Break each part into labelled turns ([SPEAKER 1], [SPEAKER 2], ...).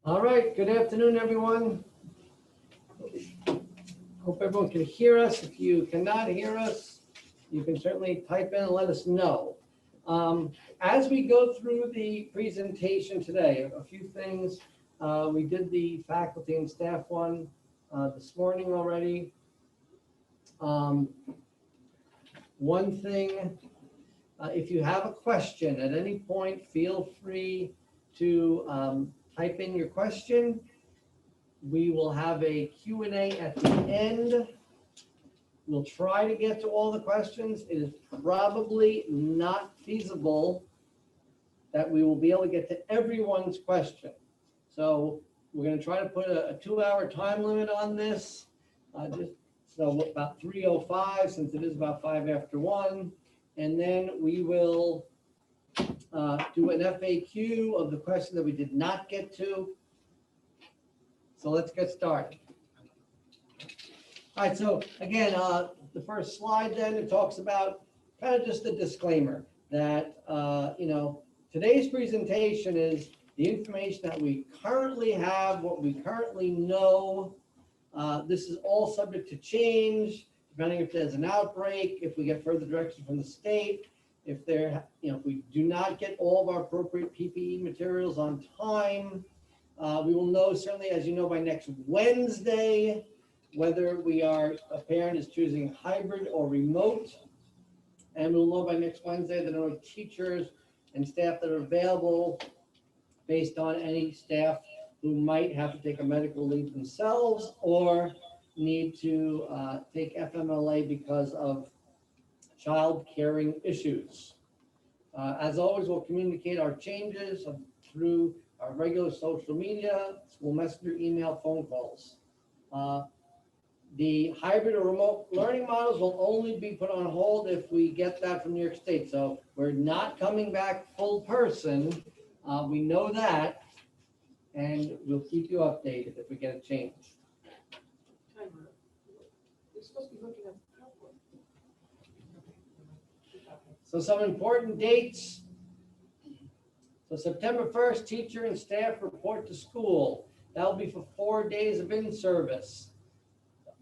[SPEAKER 1] All right, good afternoon, everyone. Hope everyone can hear us. If you cannot hear us, you can certainly type in and let us know. As we go through the presentation today, a few things. We did the faculty and staff one this morning already. One thing, if you have a question at any point, feel free to type in your question. We will have a Q&A at the end. We'll try to get to all the questions. It is probably not feasible that we will be able to get to everyone's question. So we're going to try to put a 2-hour time limit on this. So about 3:05, since it is about 5 after 1. And then we will do an FAQ of the question that we did not get to. So let's get started. All right, so again, the first slide then, it talks about kind of just a disclaimer that, today's presentation is the information that we currently have, what we currently know. This is all subject to change, depending if there's an outbreak, if we get further direction from the state, if we do not get all of our appropriate PPE materials on time. We will know certainly, as you know, by next Wednesday, whether a parent is choosing hybrid or remote. And we'll know by next Wednesday the number of teachers and staff that are available based on any staff who might have to take a medical leave themselves or need to take FMLA because of child caring issues. As always, we'll communicate our changes through our regular social media, school messenger, email, phone calls. The hybrid or remote learning models will only be put on hold if we get that from New York State. So we're not coming back full person. We know that, and we'll keep you updated if we get a change.
[SPEAKER 2] You're supposed to be looking at
[SPEAKER 1] So some important dates. So September 1st, teacher and staff report to school. That'll be for 4 days of in-service.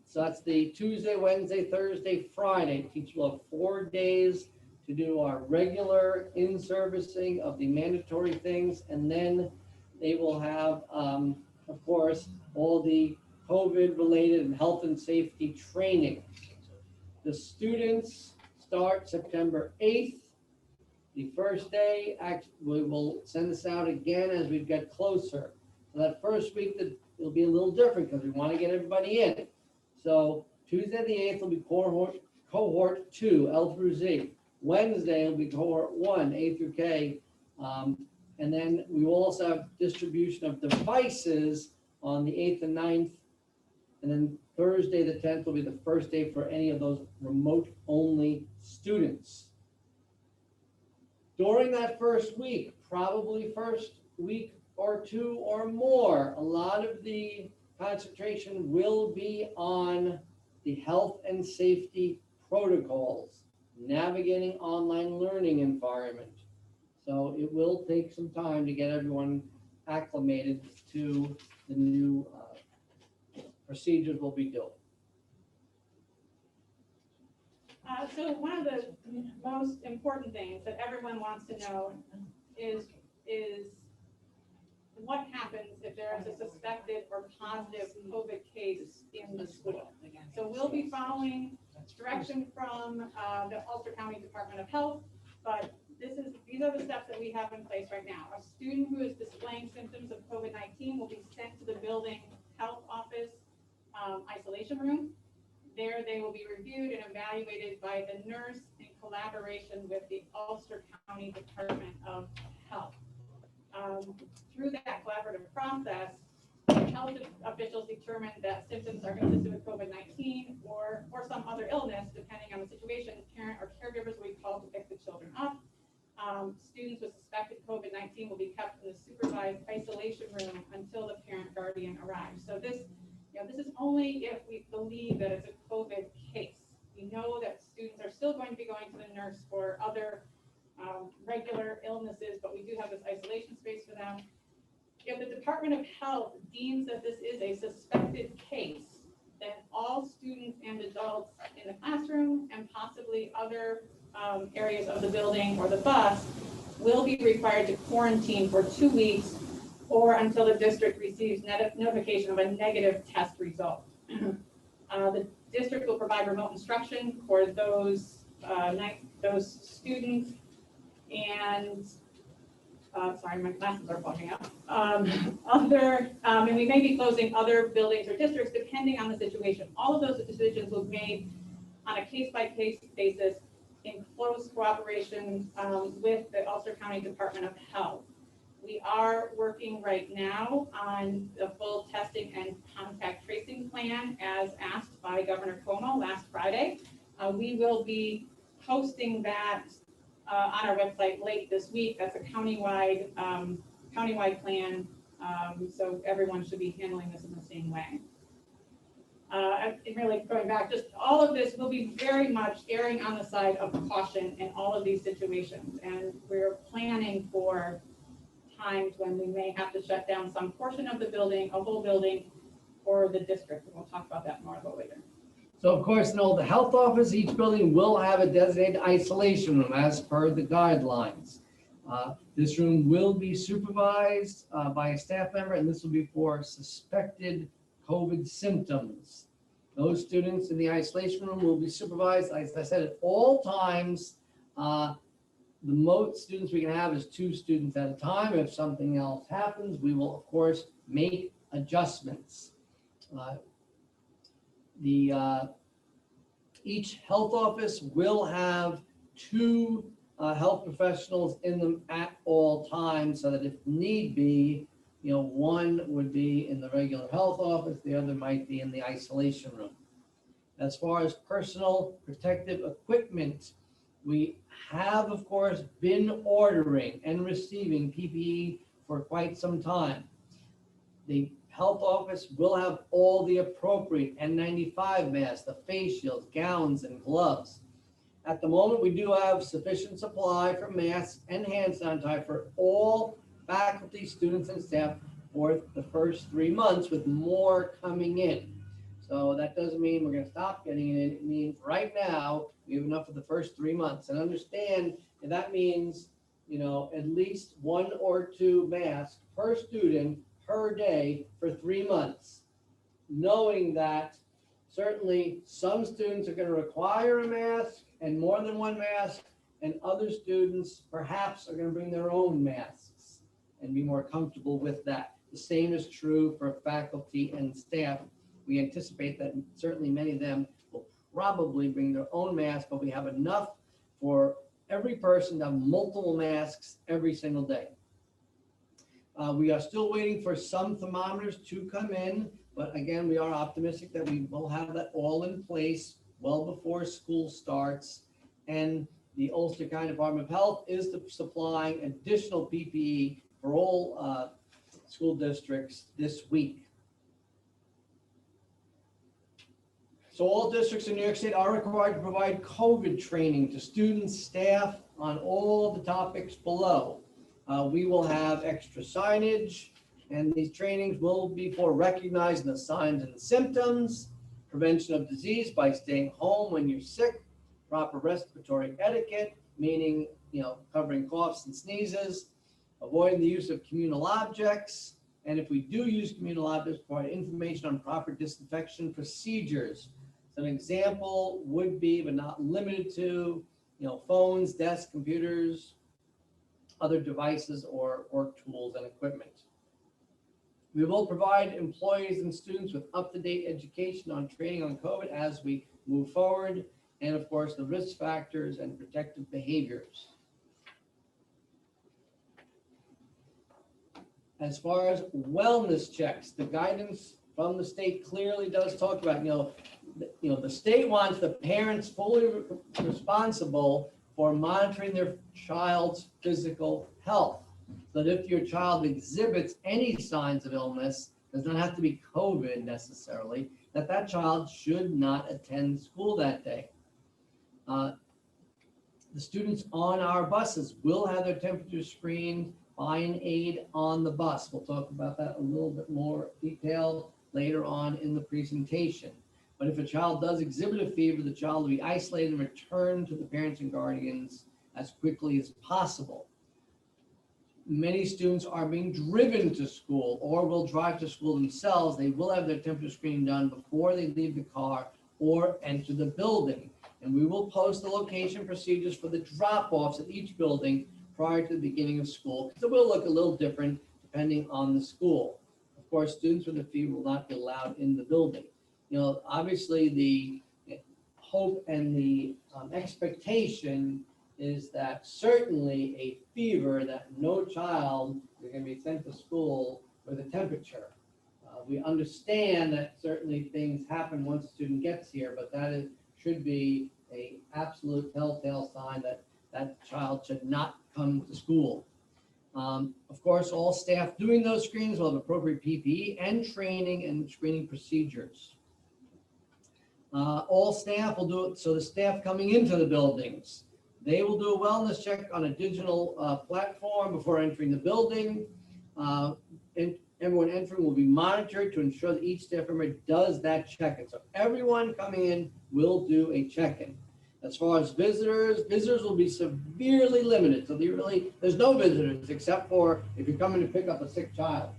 [SPEAKER 1] So that's the Tuesday, Wednesday, Thursday, Friday. Teachers will have 4 days to do our regular in-servicing of the mandatory things. And then they will have, of course, all the COVID-related and health and safety training. The students start September 8th. The first day, we will send this out again as we get closer. So that first week, it'll be a little different because we want to get everybody in. So Tuesday the 8th will be cohort 2, L through Z. Wednesday will be cohort 1, A through K. And then we will also have distribution of devices on the 8th and 9th. And then Thursday the 10th will be the first day for any of those remote-only students. During that first week, probably first week or two or more, a lot of the concentration will be on the health and safety protocols, navigating online learning environment. So it will take some time to get everyone acclimated to the new procedures we'll be doing.
[SPEAKER 3] So one of the most important things that everyone wants to know is what happens if there is a suspected or positive COVID case in the school. So we'll be following direction from the Ulster County Department of Health, but these are the steps that we have in place right now. A student who is displaying symptoms of COVID-19 will be sent to the building health office isolation room. There they will be reviewed and evaluated by the nurse in collaboration with the Ulster County Department of Health. Through that collaborative process, health officials determine that symptoms are consistent with COVID-19 or some other illness, depending on the situation. Parent or caregivers will be called to pick the children up. Students with suspected COVID-19 will be kept in the supervised isolation room until the parent guardian arrives. So this is only if we believe that it's a COVID case. We know that students are still going to be going to the nurse for other regular illnesses, but we do have this isolation space for them. If the Department of of Health deems that this is a suspected case, then all students and adults in the classroom and possibly other areas of the building or the bus will be required to quarantine for 2 weeks or until the district receives notification of a negative test result. The district will provide remote instruction for those students, and sorry, my glasses are fogging up. And we may be closing other buildings or districts depending on the situation. All of those decisions will be made on a case-by-case basis in close cooperation with the Ulster County Department of Health. We are working right now on the full testing and contact tracing plan as asked by Governor Cuomo last Friday. We will be posting that on our website late this week. That's a countywide plan, so everyone should be handling this in the same way. And really going back, just all of this will be very much erring on the side of caution in all of these situations, and we're planning for times when we may have to shut down some portion of the building, a whole building, or the district, and we'll talk about that more a little later.
[SPEAKER 1] So of course, in all the health office, each building will have a designated isolation room as per the guidelines. This room will be supervised by a staff member, and this will be for suspected COVID symptoms. Those students in the isolation room will be supervised, as I said, at all times. The most students we can have is 2 students at a time. If something else happens, we will, of course, make adjustments. Each health office will have 2 health professionals in them at all times, so that if need be, one would be in the regular health office, the other might be in the isolation room. As far as personal protective equipment, we have, of course, been ordering and receiving PPE for quite some time. The health office will have all the appropriate N95 masks, the face shields, gowns, and gloves. At the moment, we do have sufficient supply for masks and hand sanitizer for all faculty, students, and staff for the first 3 months, with more coming in. So that doesn't mean we're going to stop getting it in. It means right now we have enough for the first 3 months. And understand that means, at least 1 or 2 masks per student per day for 3 months, knowing that certainly some students are going to require a mask and more than 1 mask, and other students perhaps are going to bring their own masks and be more comfortable with that. The same is true for faculty and staff. We anticipate that certainly many of them will probably bring their own mask, but we have enough for every person to have multiple masks every single day. We are still waiting for some thermometers to come in, but again, we are optimistic that we will have that all in place well before school starts. And the Ulster County Department of Health is supplying additional PPE for all school districts this week. So all districts in New York State are required to provide COVID training to students, staff on all the topics below. We will have extra signage, and these trainings will be for recognizing the signs and symptoms, prevention of disease by staying home when you're sick, proper respiratory etiquette, meaning, covering coughs and sneezes, avoiding the use of communal objects, and if we do use communal objects, provide information on proper disinfection procedures. So an example would be, but not limited to, phones, desks, computers, other devices, or work tools and equipment. We will provide employees and students with up-to-date education on training on COVID as we move forward, and of course, the risk factors and protective behaviors. As far as wellness checks, the guidance from the state clearly does talk about, the state wants the parents fully responsible for monitoring their child's physical health. So that if your child exhibits any signs of illness, does not have to be COVID necessarily, that child should not attend school that day. The students on our buses will have their temperature screened Buying aid on the bus. We'll talk about that a little bit more detail later on in the presentation. But if a child does exhibit a fever, the child will be isolated and returned to the parents and guardians as quickly as possible. Many students are being driven to school or will drive to school themselves. They will have their temperature screening done before they leave the car or enter the building. And we will post the location procedures for the drop-offs at each building prior to the beginning of school, because it will look a little different depending on the school. Of course, students with a fever will not be allowed in the building. You know, obviously the hope and the expectation is that certainly a fever, that no child is going to be sent to school with a temperature. We understand that certainly things happen once a student gets here, but that should be an absolute telltale sign that that child should not come to school. Of course, all staff doing those screenings will have appropriate PPE and training and screening procedures. All staff will do it, so the staff coming into the buildings, they will do a wellness check on a digital platform before entering the building. And everyone entering will be monitored to ensure that each staff member does that check-in. So everyone coming in will do a check-in. As far as visitors will be severely limited. So there's no visitors except for if you're coming to pick up a sick child.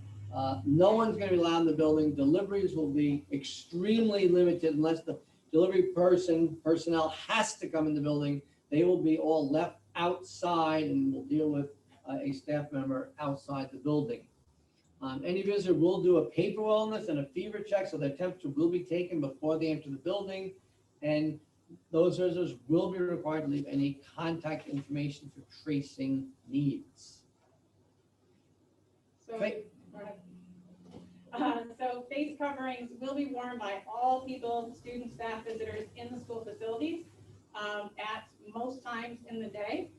[SPEAKER 1] No one's going to be allowed in the building. Deliveries will be extremely limited unless the delivery personnel has to come in the building. They will be all left outside and we'll deal with a staff member outside the building. Any visitor will do a paper wellness and a fever check, so their temperature will be taken before they enter the building. And those visitors will be required to leave any contact information for tracing needs.
[SPEAKER 3] So, so face coverings will be worn by all people, students, staff, visitors in the school facilities at most times in the day.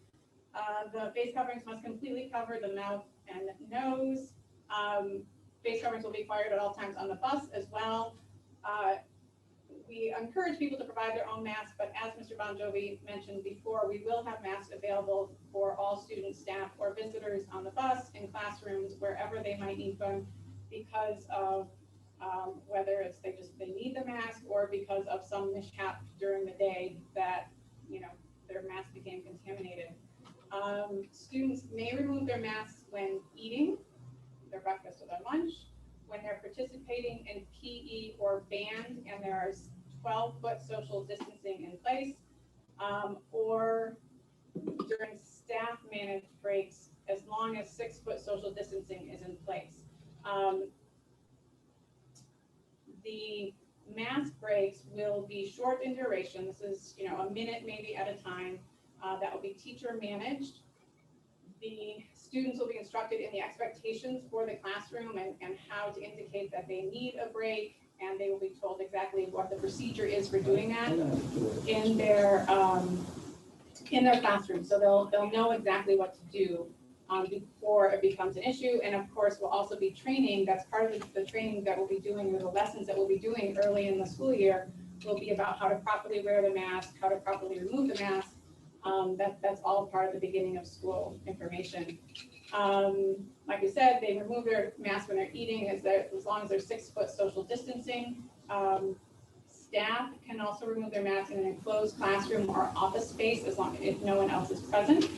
[SPEAKER 3] The face coverings must completely cover the mouth and nose. Face coverings will be required at all times on the bus as well. We encourage people to provide their own masks, but as Mr. Bon Jovi mentioned before, we will have masks available for all students, staff, or visitors on the bus, in classrooms, wherever they might need them, because of whether it's they need the mask or because of some mishap during the day that, you know, their mask became contaminated. Students may remove their masks when eating their breakfast or their lunch, when they're participating in PE or band and there's 12-foot social distancing in place, or during staff managed breaks, as long as 6-foot social distancing is in place. The mask breaks will be short in duration. This is, you know, a minute maybe at a time. That will be teacher managed. The students will be instructed in the expectations for the classroom and how to indicate that they need a break, and they will be told exactly what the procedure is for doing that in their classroom. So they'll know exactly what to do before it becomes an issue. And of course, we'll also be training. That's part of the training that we'll be doing, or the lessons that we'll be doing early in the school year will be about how to properly wear the mask, how to properly remove the mask. That's all part of the beginning of school information. Like we said, they remove their mask when they're eating as long as they're 6-foot social distancing. Staff can also remove their mask in an enclosed classroom or office space if no one else is present.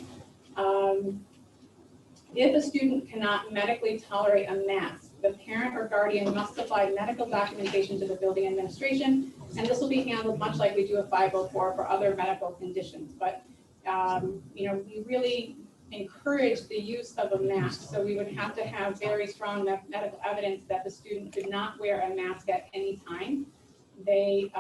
[SPEAKER 3] If a student cannot medically tolerate a mask, the parent or guardian must supply medical documentation to the building administration, and this will be handled much like we do a 504 for other medical conditions. But you know, we really encourage the use of a mask, so we would have to have very strong medical evidence that the student could not wear a mask at any time. They,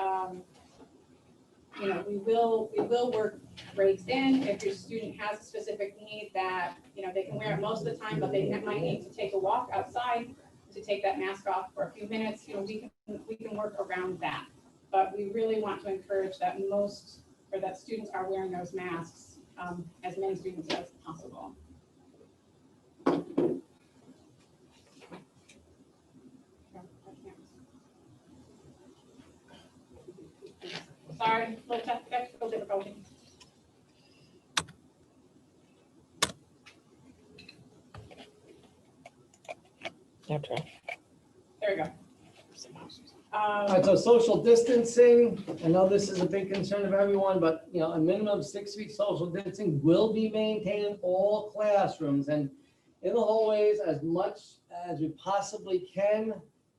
[SPEAKER 3] you know, we will work breaks in if your student has a specific need that, you know, they can wear it most of the time, but they might need to take a walk outside to take that mask off for a few minutes. You know, we can work around that, but we really want to encourage that that students are wearing those masks, as many students as possible. Sorry, little technical difficulty.
[SPEAKER 4] Okay.
[SPEAKER 3] There we go.
[SPEAKER 1] All right, so social distancing, I know this is a big concern of everyone, but, you know, a minimum of 6 feet social distancing will be maintained in all classrooms and in the hallways as much as we possibly can.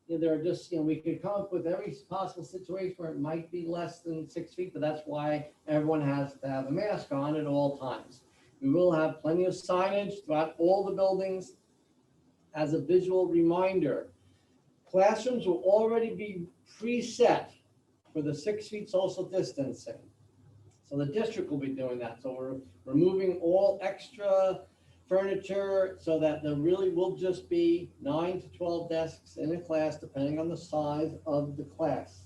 [SPEAKER 1] You know, there are just, you know, we could come up with every possible situation where it might be less than 6 feet, but that's why everyone has to have a mask on at all times. We will have plenty of signage throughout all the buildings as a visual reminder. Classrooms will already be preset for the 6 feet social distancing. So the district will be doing that. So we're removing all extra furniture so that there really will just be 9 to 12 desks in a class, depending on the size of the class.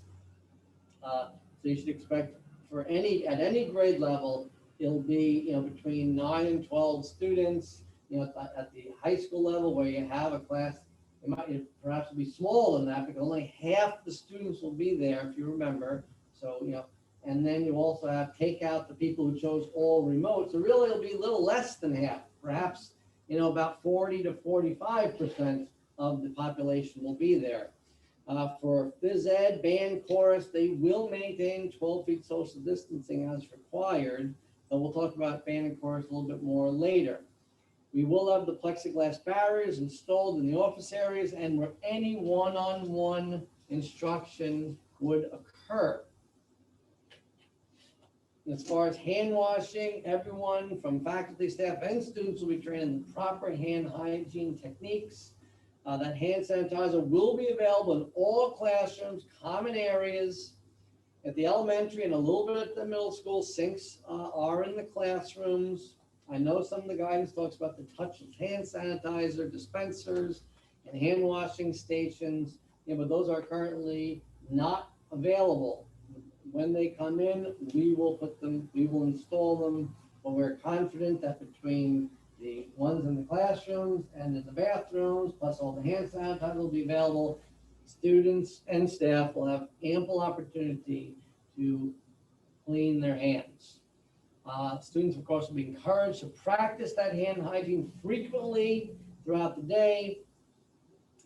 [SPEAKER 1] So you should expect at any grade level, it'll be, you know, between 9 and 12 students. You know, at the high school level where you have a class, it might perhaps be smaller than that because only half the students will be there, if you remember. So, you know, and then you also have take out the people who chose all remote. So really it'll be a little less than half, perhaps, you know, about 40 to 45% of the population will be there. For phys ed, band, chorus, they will maintain 12 feet social distancing as required. But we'll talk about band and chorus a little bit more later. We will have the plexiglass barriers installed in the office areas and where any one-on-one instruction would occur. As far as hand washing, everyone from faculty, staff, and students will be trained in proper hand hygiene techniques. That hand sanitizer will be available in all classrooms, common areas. At the elementary and a little bit at the middle school, sinks are in the classrooms. I know some of the guidance talks about the touchless hand sanitizer dispensers and hand washing stations, yeah, but those are currently not available. When they come in, we will install them, but we're confident that between the ones in the classrooms and in the bathrooms, plus all the hand sanitizer will be available, students and staff will have ample opportunity to clean their hands. Students, of course, will be encouraged to practice that hand hygiene frequently throughout the day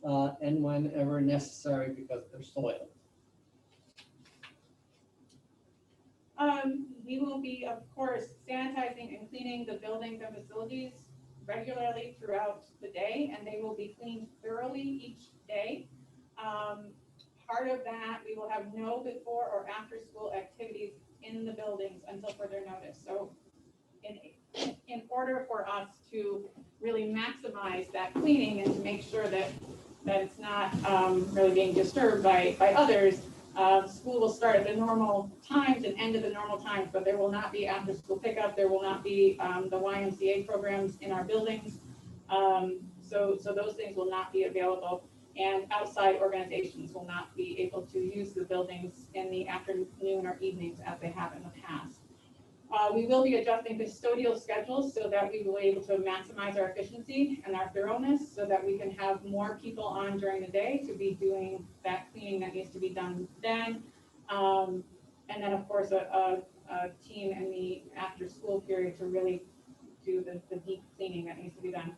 [SPEAKER 1] and whenever necessary because they're soiled.
[SPEAKER 3] We will be, of course, sanitizing and cleaning the buildings and facilities regularly throughout the day, and they will be cleaned thoroughly each day. Part of that, we will have no before or after school activities in the buildings until further notice. So in order for us to really maximize that cleaning and to make sure that it's not really being disturbed by others, school will start at the normal times and end at the normal times, but there will not be after school pickup. There will not be the YMCA programs in our buildings. So those things will not be available, and outside organizations will not be able to use the buildings in the afternoon or evenings as they have in the past. We will be adjusting custodial schedules so that we will be able to maximize our efficiency and our thoroughness so that we can have more people on during the day to be doing that cleaning that needs to be done then. And then, of course, a team in the after school period to really do the deep cleaning that needs to be done.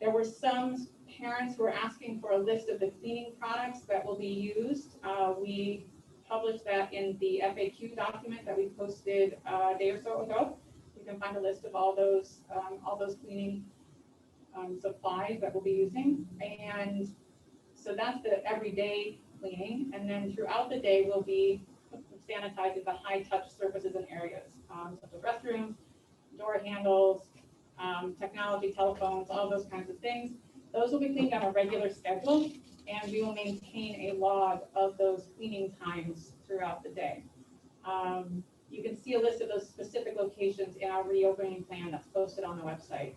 [SPEAKER 3] There were some parents who were asking for a list of the cleaning products that will be used. We published that in the FAQ document that we posted a day or so ago. You can find a list of all those cleaning supplies that we'll be using. And so that's the everyday cleaning. And then throughout the day, we'll be sanitizing the high touch surfaces and areas, such as restrooms, door handles, technology, telephones, all those kinds of things. Those will be cleaned on a regular schedule, and we will maintain a log of those cleaning times throughout the day. You can see a list of those specific locations in our reopening plan that's posted on the website.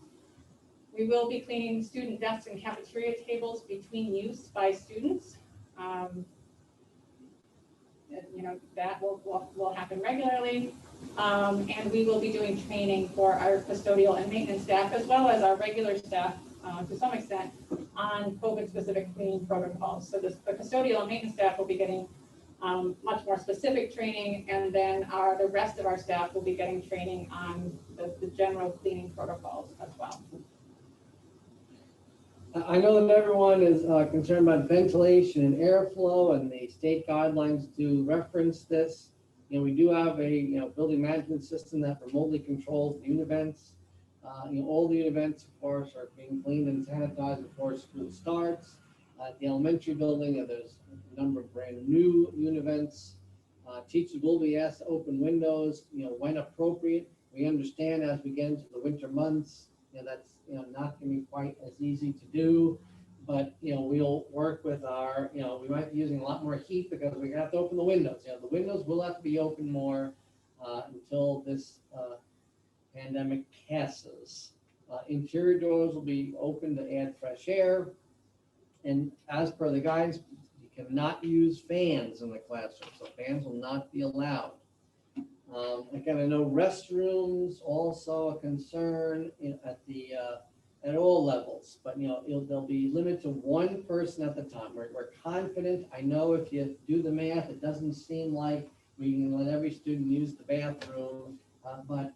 [SPEAKER 3] We will be cleaning student desks and cafeteria tables between use by students. That will happen regularly. And we will be doing training for our custodial and maintenance staff, as well as our regular staff, to some extent, on COVID-specific cleaning protocols. So the custodial and maintenance staff will be getting much more specific training, and then the rest of our staff will be getting training on the general cleaning protocols as well.
[SPEAKER 1] I know that everyone is concerned about ventilation and airflow, and the state guidelines do reference this. We do have a, building management system that remotely controls the univents. All the univents, of course, are being cleaned and sanitized before school starts. At the elementary building, there's a number of brand new univents. Teachers will be asked to open windows, when appropriate. We understand as we get into the winter months, that's, not gonna be quite as easy to do. But, we'll work with our, we might be using a lot more heat because we have to open the windows. The windows will have to be open more until this pandemic passes. Interior doors will be open to add fresh air. And as per the guidance, you cannot use fans in the classroom, so fans will not be allowed. Again, I know restrooms also a concern at all levels, but they'll be limited to one person at the time. We're confident. I know if you do the math, it doesn't seem like we can let every student use the bathroom, but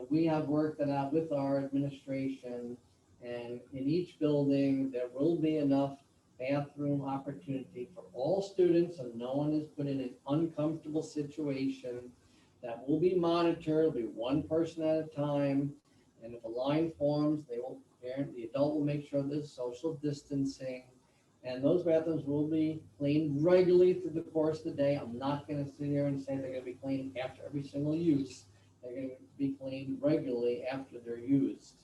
[SPEAKER 1] we have worked that out with our administration, and in each building there will be enough bathroom opportunity for all students, so no one is put in an uncomfortable situation. That will be monitored. It'll be one person at a time, and if a line forms, the adult will make sure there's social distancing, and those bathrooms will be cleaned regularly through the course of the day. I'm not going to sit here and say they're going to be cleaned after every single use. They're going to be cleaned regularly after they're used.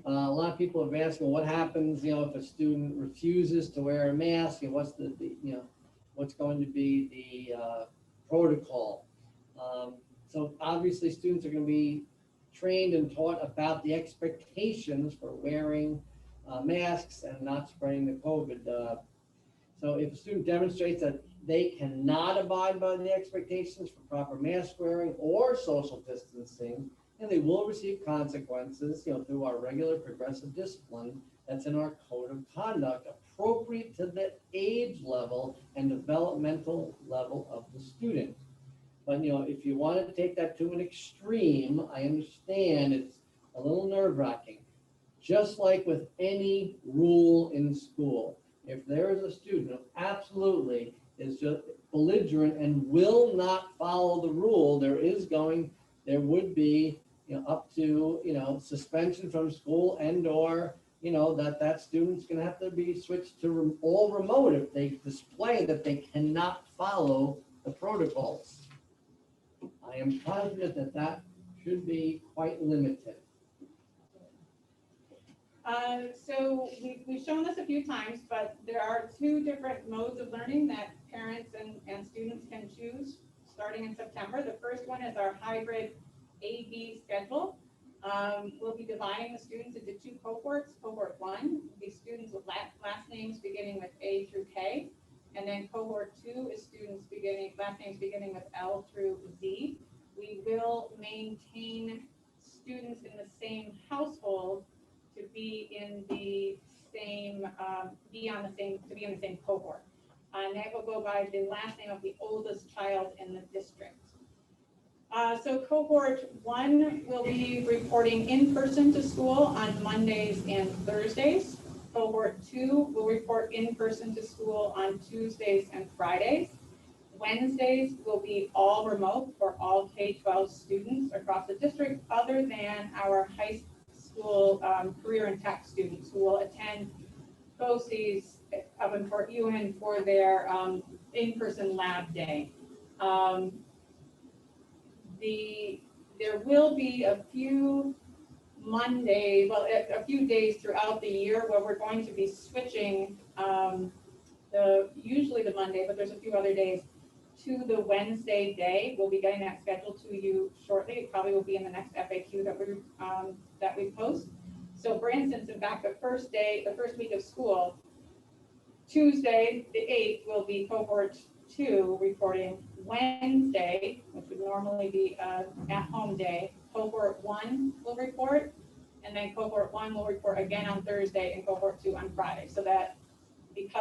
[SPEAKER 1] A lot of people have asked, well, what happens, if a student refuses to wear a mask, and what's what's going to be the protocol. So obviously students are going to be trained and taught about the expectations for wearing masks and not spreading the COVID. So if a student demonstrates that they cannot abide by the expectations for proper mask wearing or social distancing, and they will receive consequences, through our regular progressive discipline that's in our code of conduct, appropriate to the age level and developmental level of the student. But if you want to take that to an extreme, I understand it's a little nerve-wracking. Just like with any rule in school, if there is a student who absolutely is just belligerent and will not follow the rule, there would be up to suspension from school and/or that student's going to have to be switched to all remote if they display that they cannot follow the protocols. I am confident that should be quite limited.
[SPEAKER 3] So we've shown this a few times, but there are two different modes of learning that parents and students can choose starting in September. The first one is our hybrid A/B schedule. We'll be dividing the students into two cohorts. Cohort 1 will be students with last names beginning with A through K, and then cohort 2 is students last names beginning with L through Z. We will maintain students in the same household to be in the same cohort. And that will go by the last name of the oldest child in the district. So cohort 1 will be reporting in person to school on Mondays and Thursdays. Cohort 2 will report in person to school on Tuesdays and Fridays. Wednesdays will be all remote for all K-12 students across the district, other than our high school career and tech students who will attend BOCES up in Fort Ewan for their in-person lab day. There will be a few a few days throughout the year where we're going to be switching usually the Monday, but there's a few other days, to the Wednesday day. We'll be getting that scheduled to you shortly. It probably will be in the next FAQ that we post. So for instance, in fact, the first week of school, Tuesday, the 8th, will be cohort 2 reporting. Wednesday, which would normally be at-home day, cohort 1 will report, and then cohort 1 will report again on Thursday and cohort 2 on Friday. So that,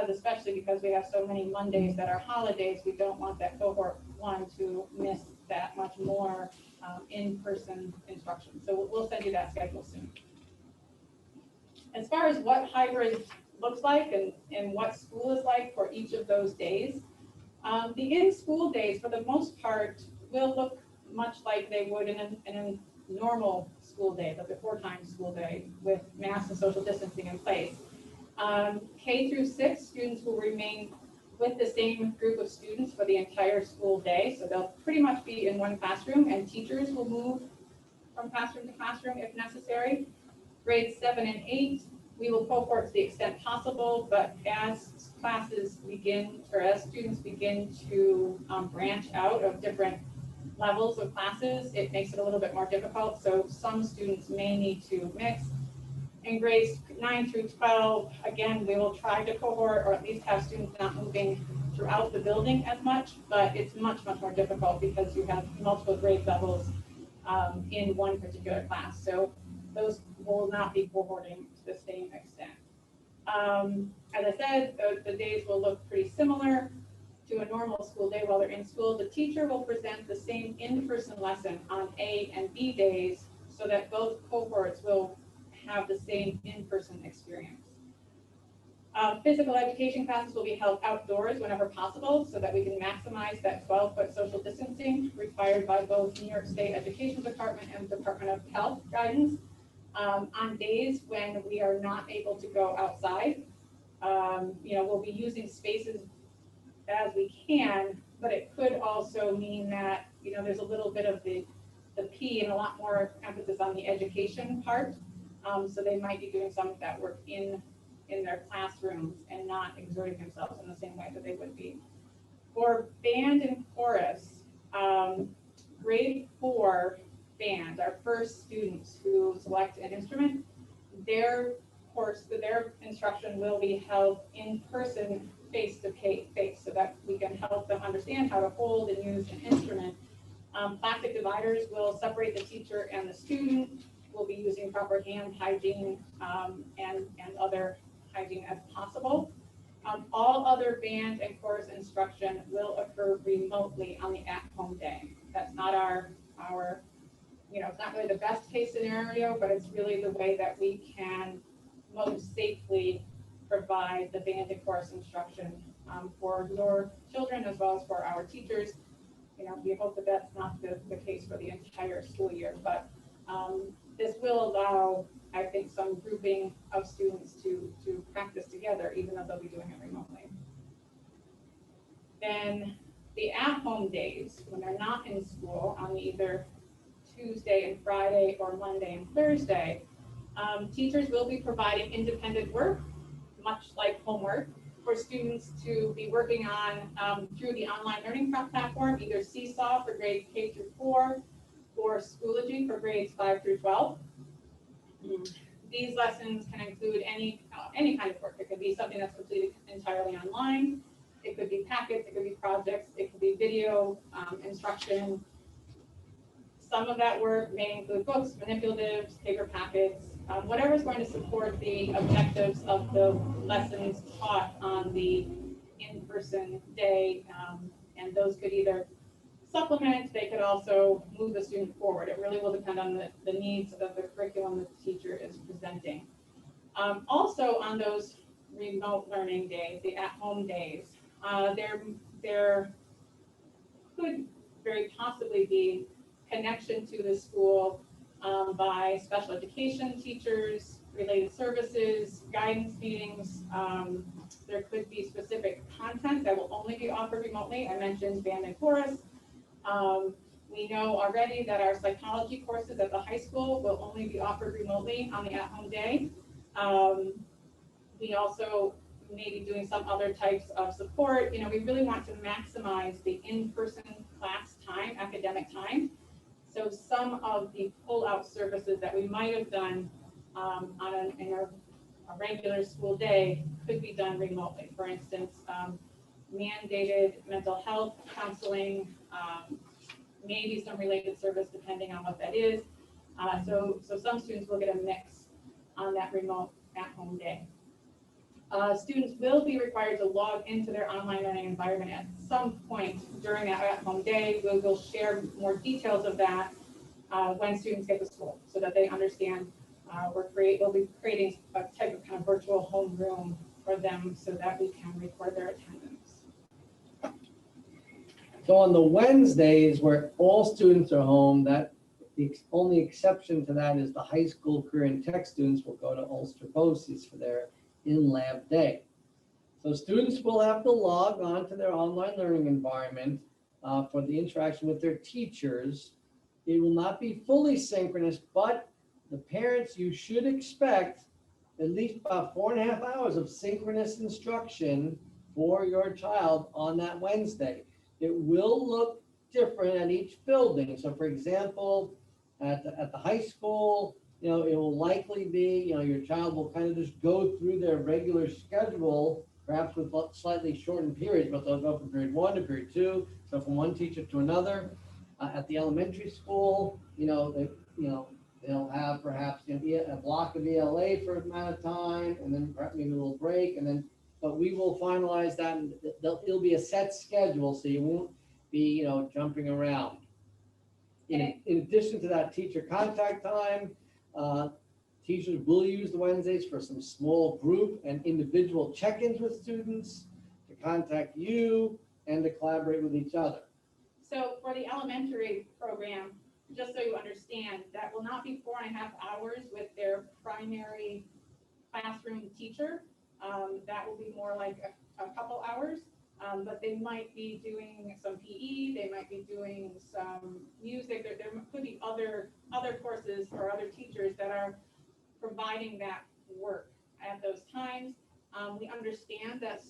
[SPEAKER 3] especially because we have so many Mondays that are holidays, we don't want that cohort 1 to miss that much more in-person instruction. So we'll send you that schedule soon. As far as what hybrid looks like and what school is like for each of those days, the in-school days, for the most part, will look much like they would in a normal school day, like a 4-time school day with masks and social distancing in place. K through 6 students will remain with the same group of students for the entire school day. So they'll pretty much be in one classroom, and teachers will move from classroom to classroom if necessary. Grades 7 and 8, we will cohort to the extent possible, but as classes begin, or as students begin to branch out of different levels of classes, it makes it a little bit more difficult. So some students may need to mix. In grades 9 through 12, again, we will try to cohort or at least have students not moving throughout the building as much, but it's much, much more difficult because you have multiple grade levels in one particular class. So those will not be cohorting to the same extent. As I said, the days will look pretty similar to a normal school day while they're in school. The teacher will present the same in-person lesson on A and B days so that both cohorts will have the same in-person experience. Physical education classes will be held outdoors whenever possible so that we can maximize that 12-foot social distancing required by both New York State Education Department and Department of Health guidance. On days when we are not able to go outside, we'll be using spaces as we can, but it could also mean that, there's a little bit of the P and a lot more emphasis on the education part. So they might be doing some of that work in their classrooms and not exerting themselves in the same way that they would be. For band and chorus, grade 4 band, our first students who select an instrument, their instruction will be held in person, face to face, so that we can help them understand how to hold and use an instrument. Plastic dividers will separate the teacher and the student. We'll be using proper hand hygiene and other hygiene as possible. All other band and chorus instruction will occur remotely on the at-home day. That's not our it's not really the best case scenario, but it's really the way that we can most safely provide the band and chorus instruction for your children as well as for our teachers. We hope that that's not the case for the entire school year, but this will allow, I think, some grouping of students to practice together, even though they'll be doing it remotely. Then the at-home days, when they're not in school on either Tuesday and Friday or Monday and Thursday, teachers will be providing independent work, much like homework, for students to be working on through the online learning platform, either Seesaw for grades K through 4 or Schoology for grades 5 through 12. These lessons can include any kind of work. It could be something that's completed entirely online. It could be packets, it could be projects, it could be video instruction. Some of that work may include books, manipulatives, paper packets, whatever is going to support the objectives of the lessons taught on the in-person day. And those could either supplement, they could also move the student forward. It really will depend on the needs of the curriculum that the teacher is presenting. Also on those remote learning days, the at-home days, there could very possibly be connection to the school by special education teachers, related services, guidance meetings. There could be specific content that will only be offered remotely. I mentioned band and chorus. We know already that our psychology courses at the high school will only be offered remotely on the at-home day. We also may be doing some other types of support. We really want to maximize the in-person class time, academic time. So some of the pull-out services that we might have done in a regular school day could be done remotely. For instance, mandated mental health counseling, maybe some related service depending on what that is. So some students will get a mix on that remote at-home day. Students will be required to log into their online learning environment at some point during that at-home day. We will share more details of that when students get to school so that they understand we'll be creating a type of kind of virtual homeroom for them so that we can record their attendance.
[SPEAKER 1] So on the Wednesdays where all students are home, that the only exception to that is the high school career and tech students will go to Ulster BOCES for their in-lab day. So students will have to log on to their online learning environment for the interaction with their teachers. It will not be fully synchronous, but the parents, you should expect at least about 4.5 hours of synchronous instruction for your child on that Wednesday. It will look different at each building. So for example, at the high school, it will likely be, your child will kind of just go through their regular schedule, perhaps with slightly shortened periods, but they'll go from period 1 to period 2, so from one teacher to another. At the elementary school, they'll have perhaps a block of ELA for an amount of time, and then perhaps maybe a little break, and then, but we will finalize that, and it'll be a set schedule, so you won't be, jumping around. In addition to that teacher contact time, teachers will use the Wednesdays for some small group and individual check-ins with students, to contact you, and to collaborate with each other.
[SPEAKER 3] So for the elementary program, just so you understand, that will not be 4.5 hours with their primary classroom teacher. That will be more like a couple hours, but they might be doing some PE, they might be doing some music. There could be other courses or other teachers that are providing that work at those times. We understand that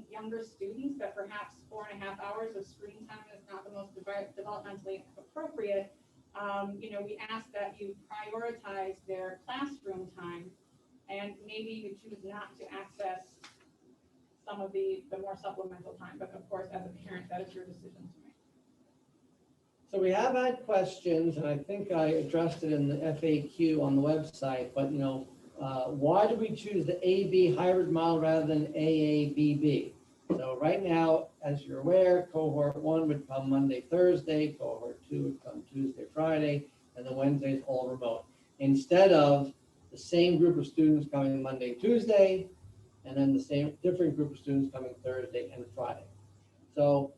[SPEAKER 3] younger students, that perhaps 4.5 hours of screen time is not the most developmentally appropriate. We ask that you prioritize their classroom time, and maybe you choose not to access some of the more supplemental time. But of course, as a parent, that is your decision to make.
[SPEAKER 1] So we have had questions, and I think I addressed it in the FAQ on the website, but why do we choose the AB hybrid model rather than AABB? So right now, as you're aware, cohort 1 would come Monday, Thursday, cohort 2 would come Tuesday, Friday, and the Wednesdays all remote. Instead of the same group of students coming Monday, Tuesday, and then the same different group of students coming Thursday and Friday. So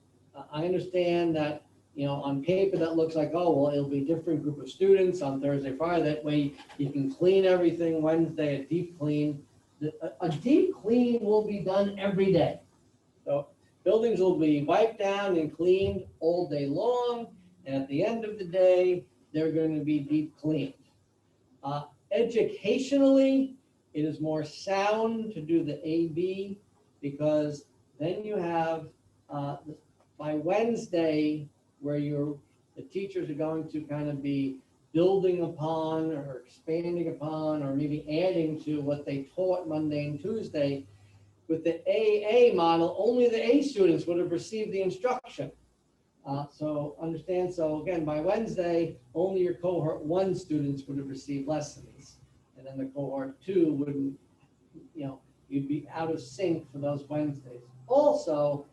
[SPEAKER 1] I understand that, on paper that looks like, oh, well, it'll be a different group of students on Thursday, Friday. That way you can clean everything Wednesday, a deep clean. A deep clean will be done every day. So buildings will be wiped down and cleaned all day long. And at the end of the day, they're going to be deep cleaned. Educationally, it is more sound to do the AB, because then you have by Wednesday, where the teachers are going to kind of be building upon or expanding upon or maybe adding to what they taught Monday and Tuesday. With the AA model, only the A students would have received the instruction. So understand, so again, by Wednesday, only your cohort 1 students would have received lessons. And then the cohort 2 wouldn't, you'd be out of sync for those Wednesdays. Also,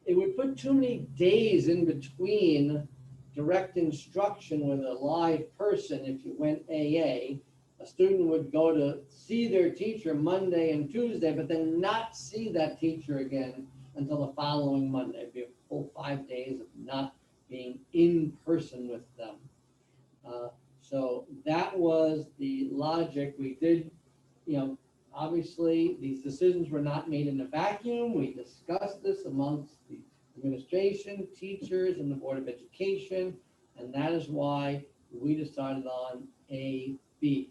[SPEAKER 1] it would put too many days in between direct instruction with a live person. if you went AA. A student would go to see their teacher Monday and Tuesday, but then not see that teacher again until the following Monday. It'd be a full 5 days of not being in person with them. So that was the logic. We did, obviously these decisions were not made in a vacuum. We discussed this amongst the administration, teachers, and the Board of Education, and that is why we decided on AB.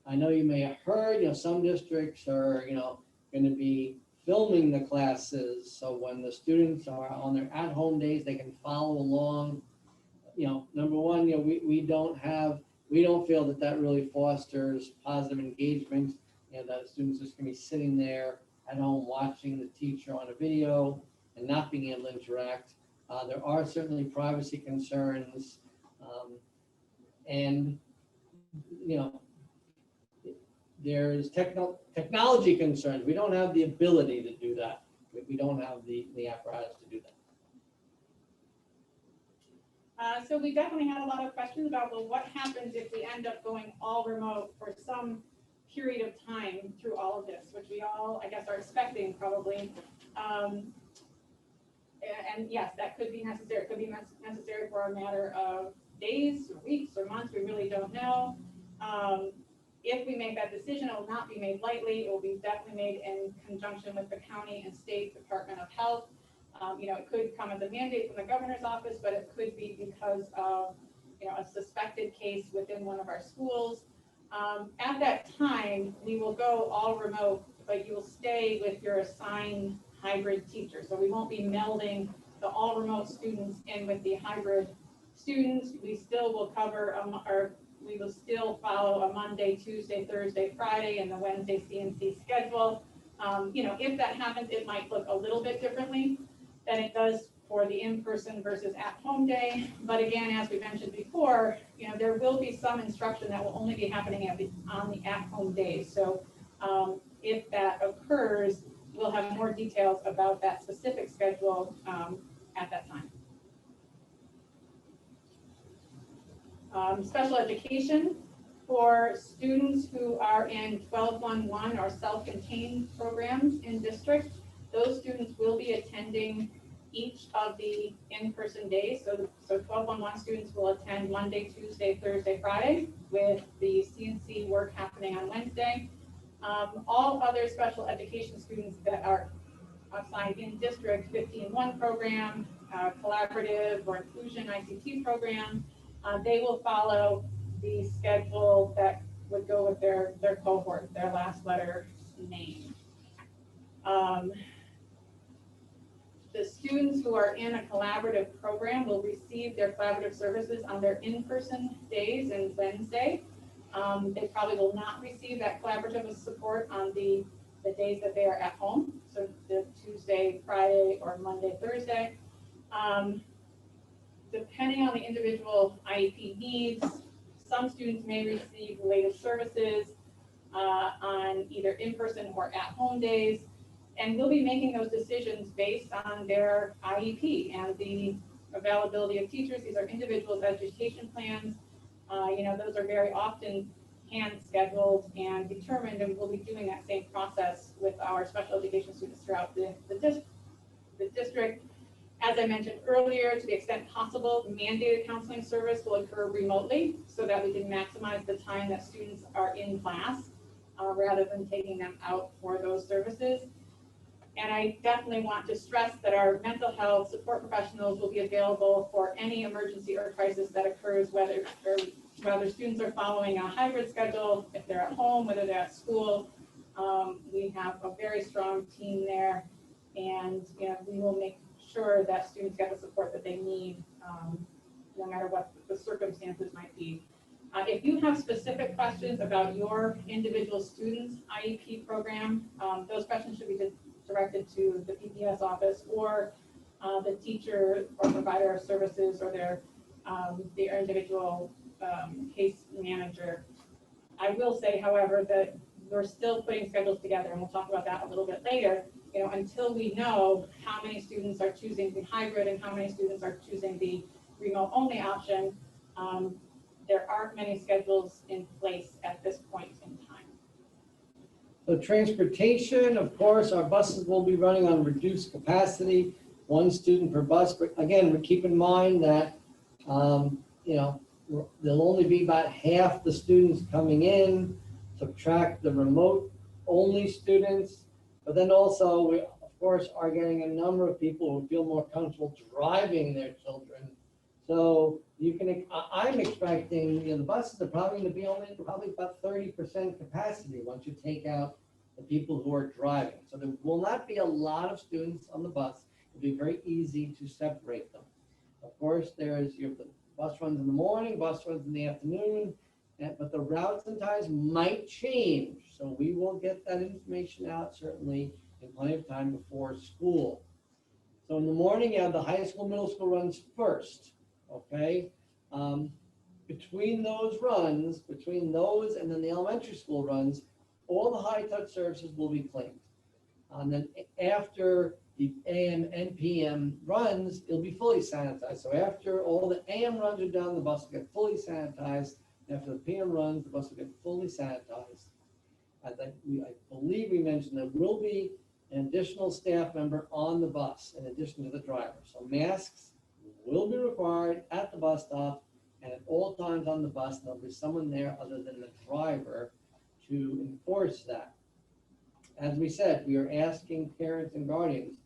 [SPEAKER 1] I know you may have heard, some districts are, going to be filming the classes, so when the students are on their at-home days, they can follow along. Number one, we don't feel that really fosters positive engagement, that students just going to be sitting there at home watching the teacher on a video and not being able to interact. There are certainly privacy concerns, and there's technology concerns. We don't have the ability to do that. We don't have the apparatus to do that.
[SPEAKER 3] So we definitely had a lot of questions about, well, what happens if we end up going all remote for some period of time through all of this, which we all, I guess, are expecting probably. And yes, that could be necessary. It could be necessary for a matter of days or weeks or months. We really don't know. If we make that decision, it will not be made lightly. It will be definitely made in conjunction with the county and state Department of Health. It could come as a mandate from the governor's office, but it could be because of, a suspected case within one of our schools. At that time, we will go all remote, but you will stay with your assigned hybrid teacher. So we won't be melding the all remote students in with the hybrid students. We still will cover, we will still follow a Monday, Tuesday, Thursday, Friday, and the Wednesday CNC schedule. If that happens, it might look a little bit differently than it does for the in-person versus at-home day. But again, as we mentioned before, there will be some instruction that will only be happening on the at-home days. So if that occurs, we'll have more details about that specific schedule at that time. Special education for students who are in 1211 or self-contained programs in district. Those students will be attending each of the in-person days. So 1211 students will attend Monday, Tuesday, Thursday, Friday, with the CNC work happening on Wednesday. All other special education students that are assigned in district 15-1 program, collaborative or inclusion ICT program, they will follow the schedule that would go with their cohort, their last letter name. The students who are in a collaborative program will receive their collaborative services on their in-person days and Wednesday. They probably will not receive that collaborative support on the days that they are at home, so the Tuesday, Friday, or Monday, Thursday. Depending on the individual IEP needs, some students may receive related services on either in-person or at-home days, and we'll be making those decisions based on their IEP and the availability of teachers. These are individual education plans. Those are very often hand scheduled and determined, and we'll be doing that same process with our special education students throughout the district. As I mentioned earlier, to the extent possible, mandated counseling service will occur remotely so that we can maximize the time that students are in class rather than taking them out for those services. And I definitely want to stress that our mental health support professionals will be available for any emergency or crisis that occurs, whether students are following a hybrid schedule, if they're at home, whether they're at school. We have a very strong team there, and we will make sure that students get the support that they need, no matter what the circumstances might be. If you have specific questions about your individual student's IEP program, those questions should be directed to the PPS office or the teacher or provider of services or their individual case manager. I will say, however, that we're still putting schedules together, and we'll talk about that a little bit later. Until we know how many students are choosing the hybrid and how many students are choosing the remote only option, there aren't many schedules in place at this point in time.
[SPEAKER 1] So transportation, of course, our buses will be running on reduced capacity, one student per bus. But again, we keep in mind that, there'll only be about half the students coming in, subtract the remote only students. But then also, we, of course, are getting a number of people who feel more comfortable driving their children. So I'm expecting, the buses are probably going to be only probably about 30% capacity once you take out the people who are driving. So there will not be a lot of students on the bus. It'll be very easy to separate them. Of course, the bus runs in the morning, bus runs in the afternoon, but the routes and times might change. So we will get that information out certainly in plenty of time before school. So in the morning, you have the high school, middle school runs first. Okay, between those and then the elementary school runs, all the high touch services will be cleaned. And then after the AM and PM runs, it'll be fully sanitized. So after all the AM runs are done, the bus will get fully sanitized. After the PM runs, the bus will get fully sanitized. I believe we mentioned there will be an additional staff member on the bus in addition to the driver. So masks will be required at the bus stop and at all times on the bus. There'll be someone there other than the driver to enforce that. As we said, we are asking parents and guardians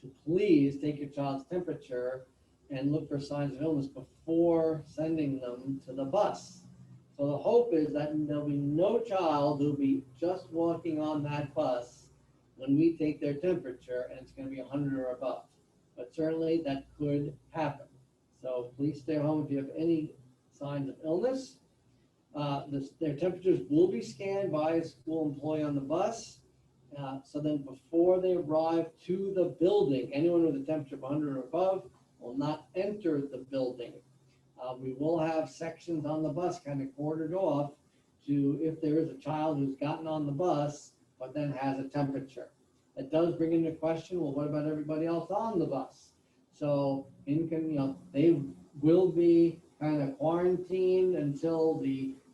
[SPEAKER 1] to please take your child's temperature and look for signs of illness before sending them to the bus. So the hope is that there'll be no child who'll be just walking on that bus when we take their temperature and it's going to be 100 or above. But certainly that could happen. So please stay home if you have any signs of illness. Their temperatures will be scanned by a school employee on the bus. So then before they arrive to the building, anyone with a temperature of 100 or above will not enter the building. We will have sections on the bus kind of quartered off to if there is a child who's gotten on the bus but then has a temperature. That does bring into question, well, what about everybody else on the bus? So they will be kind of quarantined until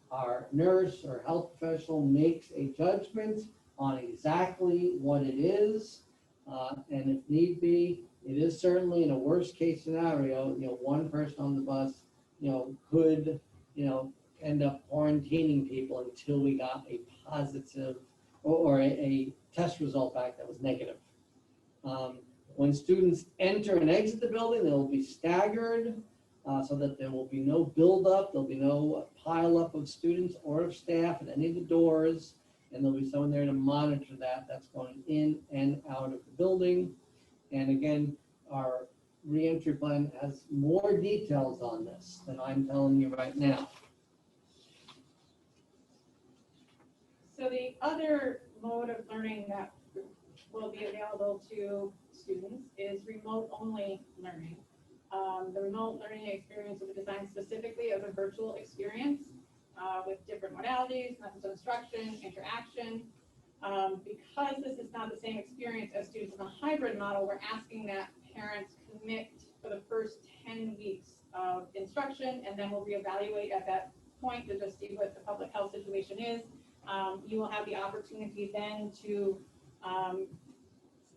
[SPEAKER 1] our nurse or health professional makes a judgment on exactly what it is. And if need be, it is certainly in a worst case scenario, one person on the bus, could, end up quarantining people until we got a positive or a test result back that was negative. When students enter and exit the building, they will be staggered so that there will be no buildup, there'll be no pileup of students or of staff at any of the doors, and there'll be someone there to monitor that. That's going in and out of the building. And again, our reentry plan has more details on this than I'm telling you right now.
[SPEAKER 3] So the other mode of learning that will be available to students is remote-only learning. The remote learning experience will be designed specifically as a virtual experience with different modalities, methods of instruction, interaction. Because this is not the same experience as students in a hybrid model, we're asking that parents commit for the first 10 weeks of instruction, and then we'll reevaluate at that point to just see what the public health situation is. You will have the opportunity then to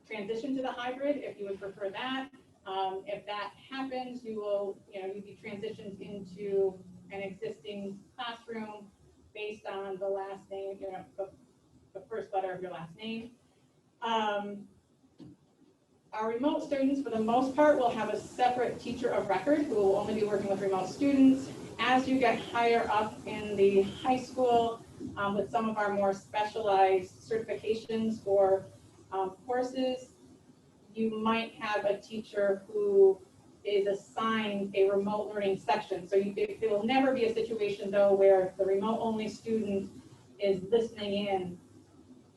[SPEAKER 3] transition to the hybrid if you would prefer that. If that happens, you'd be transitioned into an existing classroom based on the last name, the first letter of your last name. Our remote students, for the most part, will have a separate teacher of record who will only be working with remote students. As you get higher up in the high school, with some of our more specialized certifications for courses, you might have a teacher who is assigned a remote learning section. So it will never be a situation, though, where the remote-only student is listening in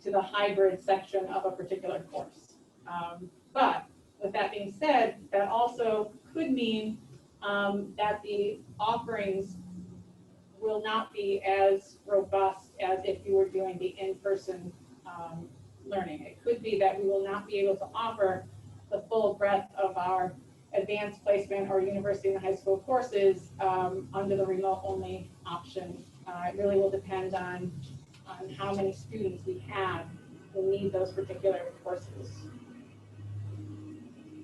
[SPEAKER 3] to the hybrid section of a particular course. But with that being said, that also could mean that the offerings will not be as robust as if you were doing the in-person learning. It could be that we will not be able to offer the full breadth of our advanced placement or university and high school courses under the remote-only option. It really will depend on how many students we have who need those particular courses.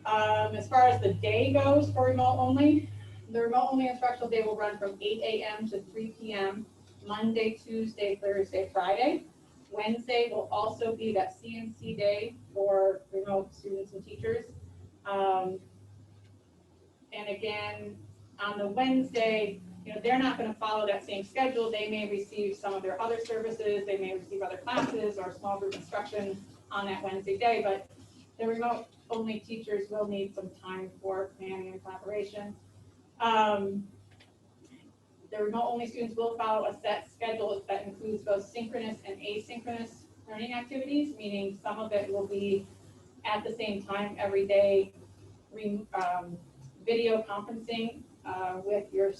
[SPEAKER 3] As far as the day goes for remote only, the remote only instructional day will run from 8 a.m. to 3 p.m. Monday, Tuesday, Thursday, Friday. Wednesday will also be that CNC day for remote students and teachers. And again, on the Wednesday, they're not going to follow that same schedule. They may receive some of their other services. They may receive other classes or small group instruction on that Wednesday day, but the remote only teachers will need some time for planning and collaboration. The remote only students will follow a set schedule that includes both synchronous and asynchronous learning activities, meaning some of it will be at the same time every day, video conferencing with your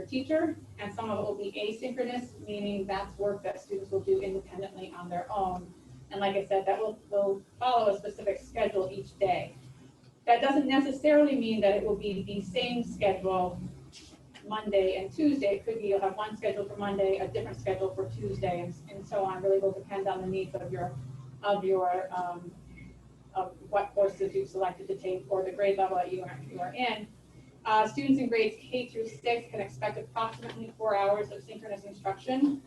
[SPEAKER 3] teacher, and some of it will be asynchronous, meaning that's work that students will do independently on their own. And like I said, that will follow a specific schedule each day. That doesn't necessarily mean that it will be the same schedule Monday and Tuesday. It could be you'll have one schedule for Monday, a different schedule for Tuesday, and so on. Really will depend on the needs of what courses you've selected to take or the grade level that you are in. Students in grades K through 6 can expect approximately 4 hours of synchronous instruction,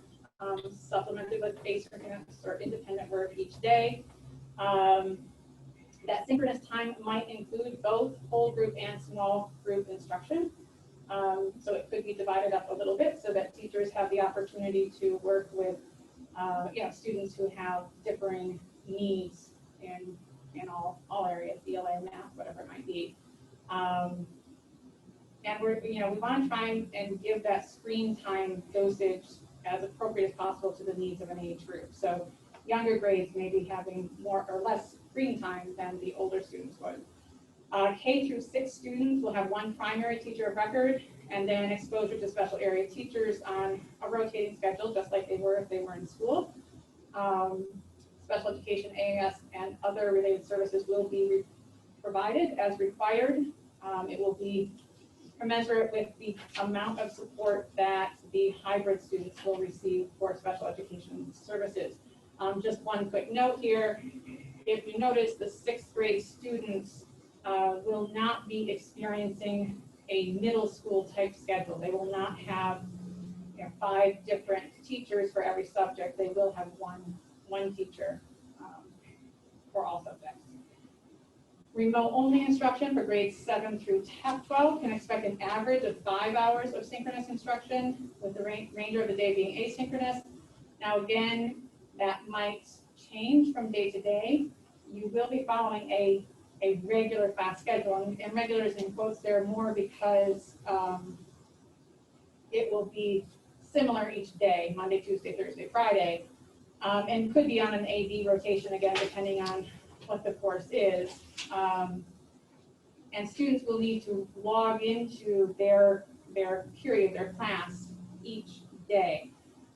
[SPEAKER 3] supplemented with asynchronous or independent work each day. That synchronous time might include both whole group and small group instruction. So it could be divided up a little bit so that teachers have the opportunity to work with students who have differing needs in all areas, ELA, math, whatever it might be. And we want to try and give that screen time dosage as appropriate as possible to the needs of an age group. So younger grades may be having more or less screen time than the older students would. K through 6 students will have one primary teacher of record and then exposure to special area teachers on a rotating schedule, just like they were if they were in school. Special education, AAS, and other related services will be provided as required. It will be commensurate with the amount of support that the hybrid students will receive for special education services. Just one quick note here. If you notice, the 6th grade students will not be experiencing a middle school type schedule. They will not have 5 different teachers for every subject. They will have one teacher for all subjects. Remote only instruction for grades 7 through 12 can expect an average of 5 hours of synchronous instruction, with the remainder of the day being asynchronous. Now again, that might change from day to day. You will be following a regular class schedule, and regular is in quotes there more because it will be similar each day, Monday, Tuesday, Thursday, Friday, and could be on an A-B rotation again, depending on what the course is. And students will need to log into their period, their class each day.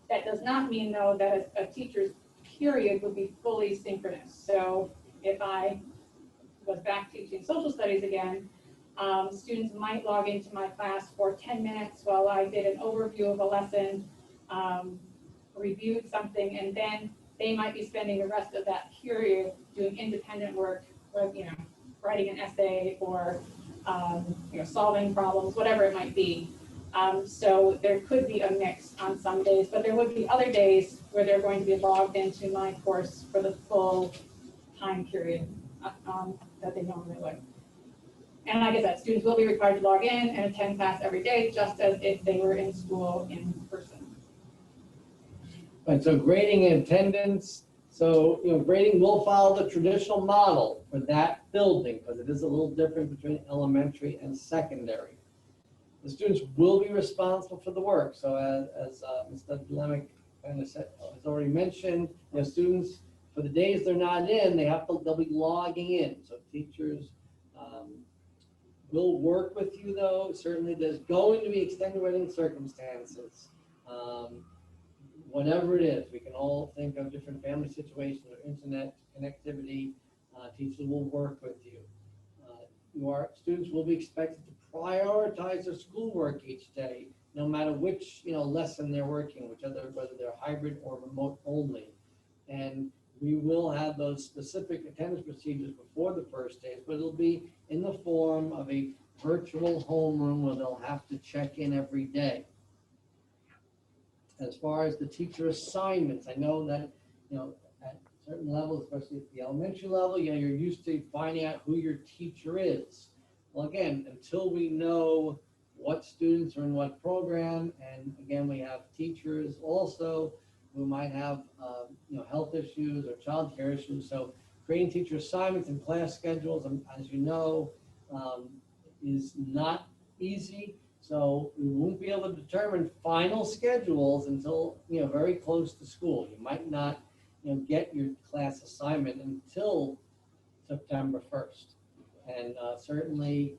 [SPEAKER 3] That does not mean, though, that a teacher's period would be fully synchronous. So if I was back teaching social studies again, students might log into my class for 10 minutes while I did an overview of a lesson, reviewed something, and then they might be spending the rest of that period doing independent work, with, writing an essay or solving problems, whatever it might be. So there could be a mix on some days, but there would be other days where they're going to be logged into my course for the full time period that they normally would. And like I said, students will be required to log in and attend class every day, just as if they were in school in person.
[SPEAKER 1] Right, so grading and attendance. So, grading will follow the traditional model for that building, because it is a little different between elementary and secondary. The students will be responsible for the work. So as Mr. Dlemick has already mentioned, students, for the days they're not in, they'll be logging in. So teachers will work with you, though. Certainly there's going to be extenuating circumstances. Whatever it is, we can all think of different family situations or internet connectivity. Teachers will work with you. Your students will be expected to prioritize their schoolwork each day, no matter which lesson they're working, whether they're hybrid or remote only. And we will have those specific attendance procedures before the first days, but it'll be in the form of a virtual homeroom where they'll have to check in every day. As far as the teacher assignments, I know that, at certain levels, especially at the elementary level, you're used to finding out who your teacher is. Well, again, until we know what students are in what program, and again, we have teachers also who might have, health issues or childcare issues. So creating teacher assignments and class schedules, as you know, is not easy. So we won't be able to determine final schedules until, very close to school. You might not, get your class assignment until September 1st. And certainly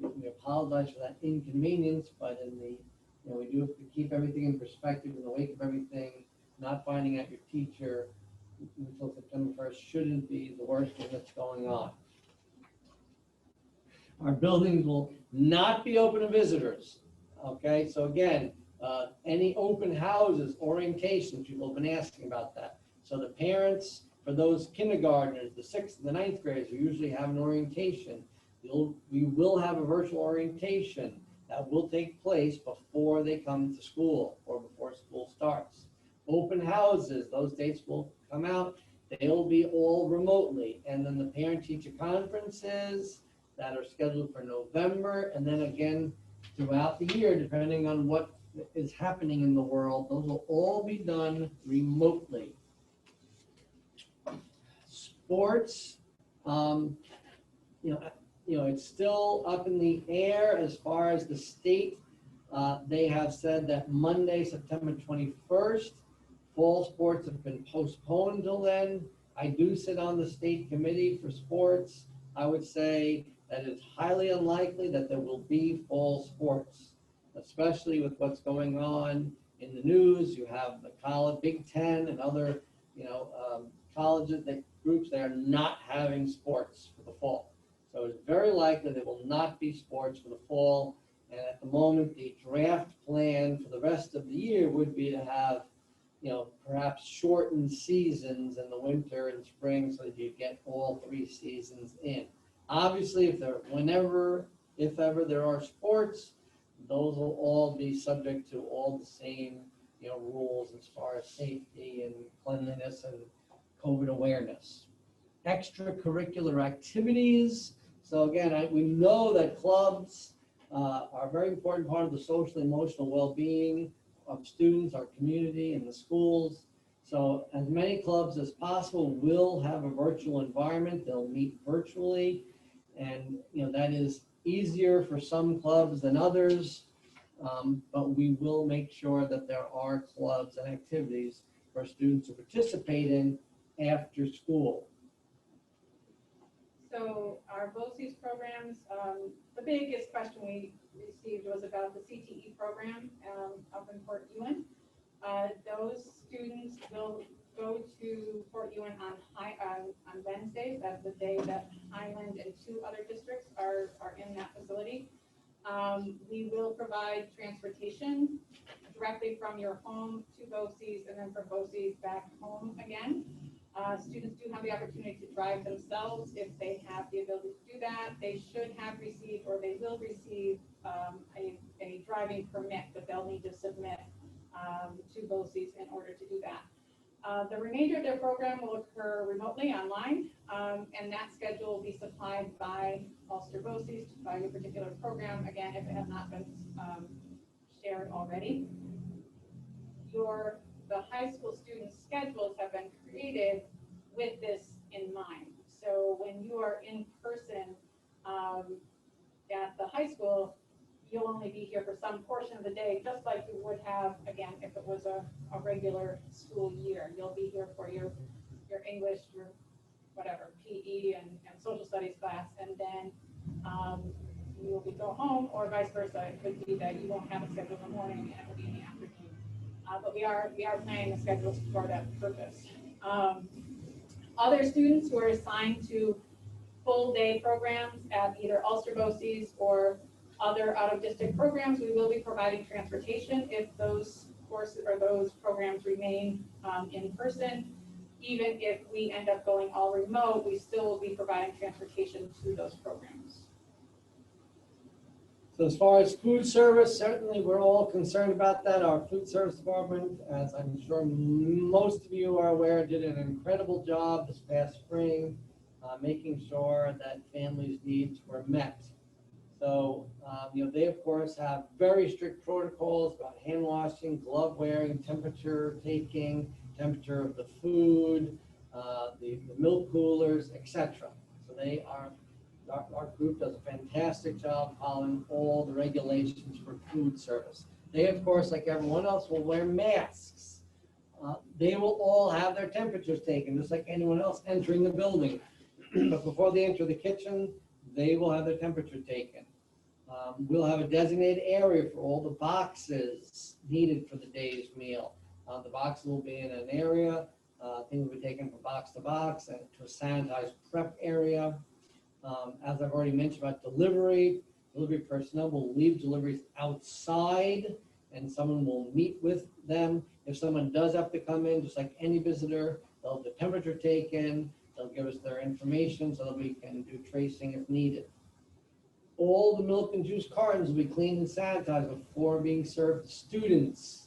[SPEAKER 1] we apologize for that inconvenience, but in the, we do have to keep everything in perspective in the wake of everything. Not finding out your teacher until September 1st shouldn't be the worst thing that's going on. Our buildings will not be open to visitors. Okay, so again, any open houses, orientations, people have been asking about that. So the parents, for those kindergartners, the 6th and the 9th graders, who usually have an orientation, we will have a virtual orientation that will take place before they come to school or before school starts. Open houses, those dates will come out. They'll be all remotely. And then the parent-teacher conferences that are scheduled for November, and then again throughout the year, depending on what is happening in the world, those will all be done remotely. Sports, it's still up in the air as far as the state. They have said that Monday, September 21st, fall sports have been postponed until then. I do sit on the state committee for sports. I would say that it's highly unlikely that there will be fall sports, especially with what's going on in the news. You have the college, Big Ten and other, colleges, groups that are not having sports for the fall. So it's very likely there will not be sports for the fall. And at the moment, the draft plan for the rest of the year would be to have, perhaps shortened seasons in the winter and spring so that you get all 3 seasons in. Obviously, if ever there are sports, those will all be subject to all the same, rules as far as safety and cleanliness and COVID awareness. Extracurricular activities. So again, we know that clubs are a very important part of the social and emotional well-being of students, our community, and the schools. So as many clubs as possible will have a virtual environment. They'll meet virtually. And that is easier for some clubs than others. But we will make sure that there are clubs and activities for students to participate in after school.
[SPEAKER 3] So our BOCES programs, the biggest question we received was about the CTE program up in Port Ewan. Those students will go to Port Ewan on Wednesday. That's the day that Highland and 2 other districts are in that facility. We will provide transportation directly from your home to BOCES and then from BOCES back home again. Students do have the opportunity to drive themselves if they have the ability to do that. They should have received, or they will receive, a driving permit that they'll need to submit to BOCES in order to do that. The remainder of their program will occur remotely online, and that schedule will be supplied by Ulster BOCES by a particular program, again, if it has not been shared already. The high school student schedules have been created with this in mind. So when you are in person at the high school, you'll only be here for some portion of the day, just like you would have, again, if it was a regular school year. You'll be here for your English, your whatever, PE and social studies class, and then you will go home, or vice versa. It could be that you won't have a schedule in the morning and it will be in the afternoon. But we are planning the schedules for that purpose. Other students who are assigned to full day programs at either Ulster BOCES or other out-of-district programs, we will be providing transportation if those courses or those programs remain in person. Even if we end up going all remote, we still will be providing transportation to those programs.
[SPEAKER 1] So as far as food service, certainly we're all concerned about that. Our food service department, as I'm sure most of you are aware, did an incredible job this past spring, making sure that families' needs were met. So, they of course have very strict protocols about hand washing, glove wearing, temperature taking, temperature of the food, the milk coolers, etc. So they are. Our group does a fantastic job following all the regulations for food service. They, of course, like everyone else, will wear masks. They will all have their temperatures taken, just like anyone else entering the building. But before they enter the kitchen, they will have their temperature taken. We'll have a designated area for all the boxes needed for the day's meal. The boxes will be in an area. Things will be taken from box to box and to a sanitized prep area. As I've already mentioned about delivery personnel will leave deliveries outside and someone will meet with them. If someone does have to come in, just like any visitor, they'll have the temperature taken, they'll give us their information so that we can do tracing if needed. All the milk and juice cartons will be cleaned and sanitized before being served to students.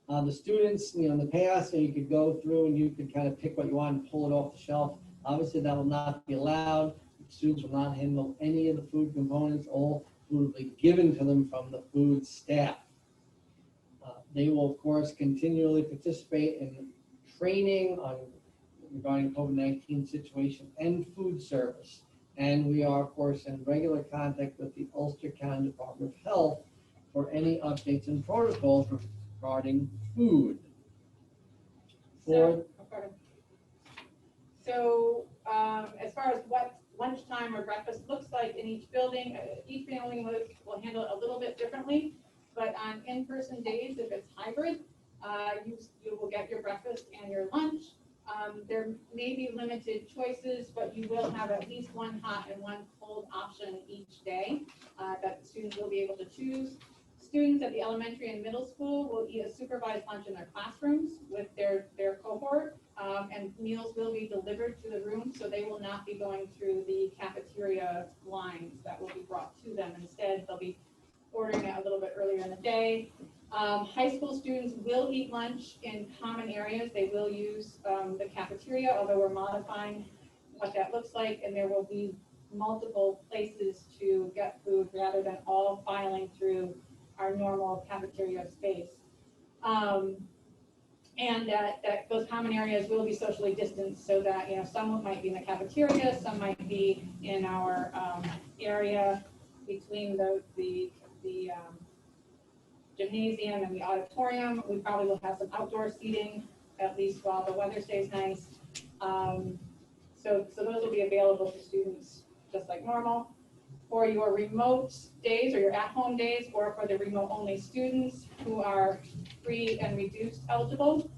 [SPEAKER 1] The students, in the past, you could go through and you could kind of pick what you want and pull it off the shelf. Obviously, that will not be allowed. Students will not handle any of the food components. All food will be given to them from the food staff. They will, of course, continually participate in training regarding COVID-19 situation and food service. And we are, of course, in regular contact with the Ulster County Department of Health for any updates and protocols regarding food.
[SPEAKER 3] So, as far as what lunchtime or breakfast looks like in each building, each family will handle it a little bit differently. But on in-person days, if it's hybrid, you will get your breakfast and your lunch. There may be limited choices, but you will have at least one hot and one cold option each day that the students will be able to choose. Students at the elementary and middle school will eat a supervised lunch in their classrooms with their cohort, and meals will be delivered to the room, so they will not be going through the cafeteria lines that will be brought to them. Instead, they'll be ordering it a little bit earlier in the day. High school students will eat lunch in common areas. They will use the cafeteria, although we're modifying what that looks like, and there will be multiple places to get food rather than all filing through our normal cafeteria space. And that those common areas will be socially distanced so that, some might be in the cafeteria, some might be in our area between the gymnasium and the auditorium. We probably will have some outdoor seating, at least while the weather stays nice. So those will be available to students just like normal. For your remote days or your at-home days, or for the remote-only students who are free and reduced eligible,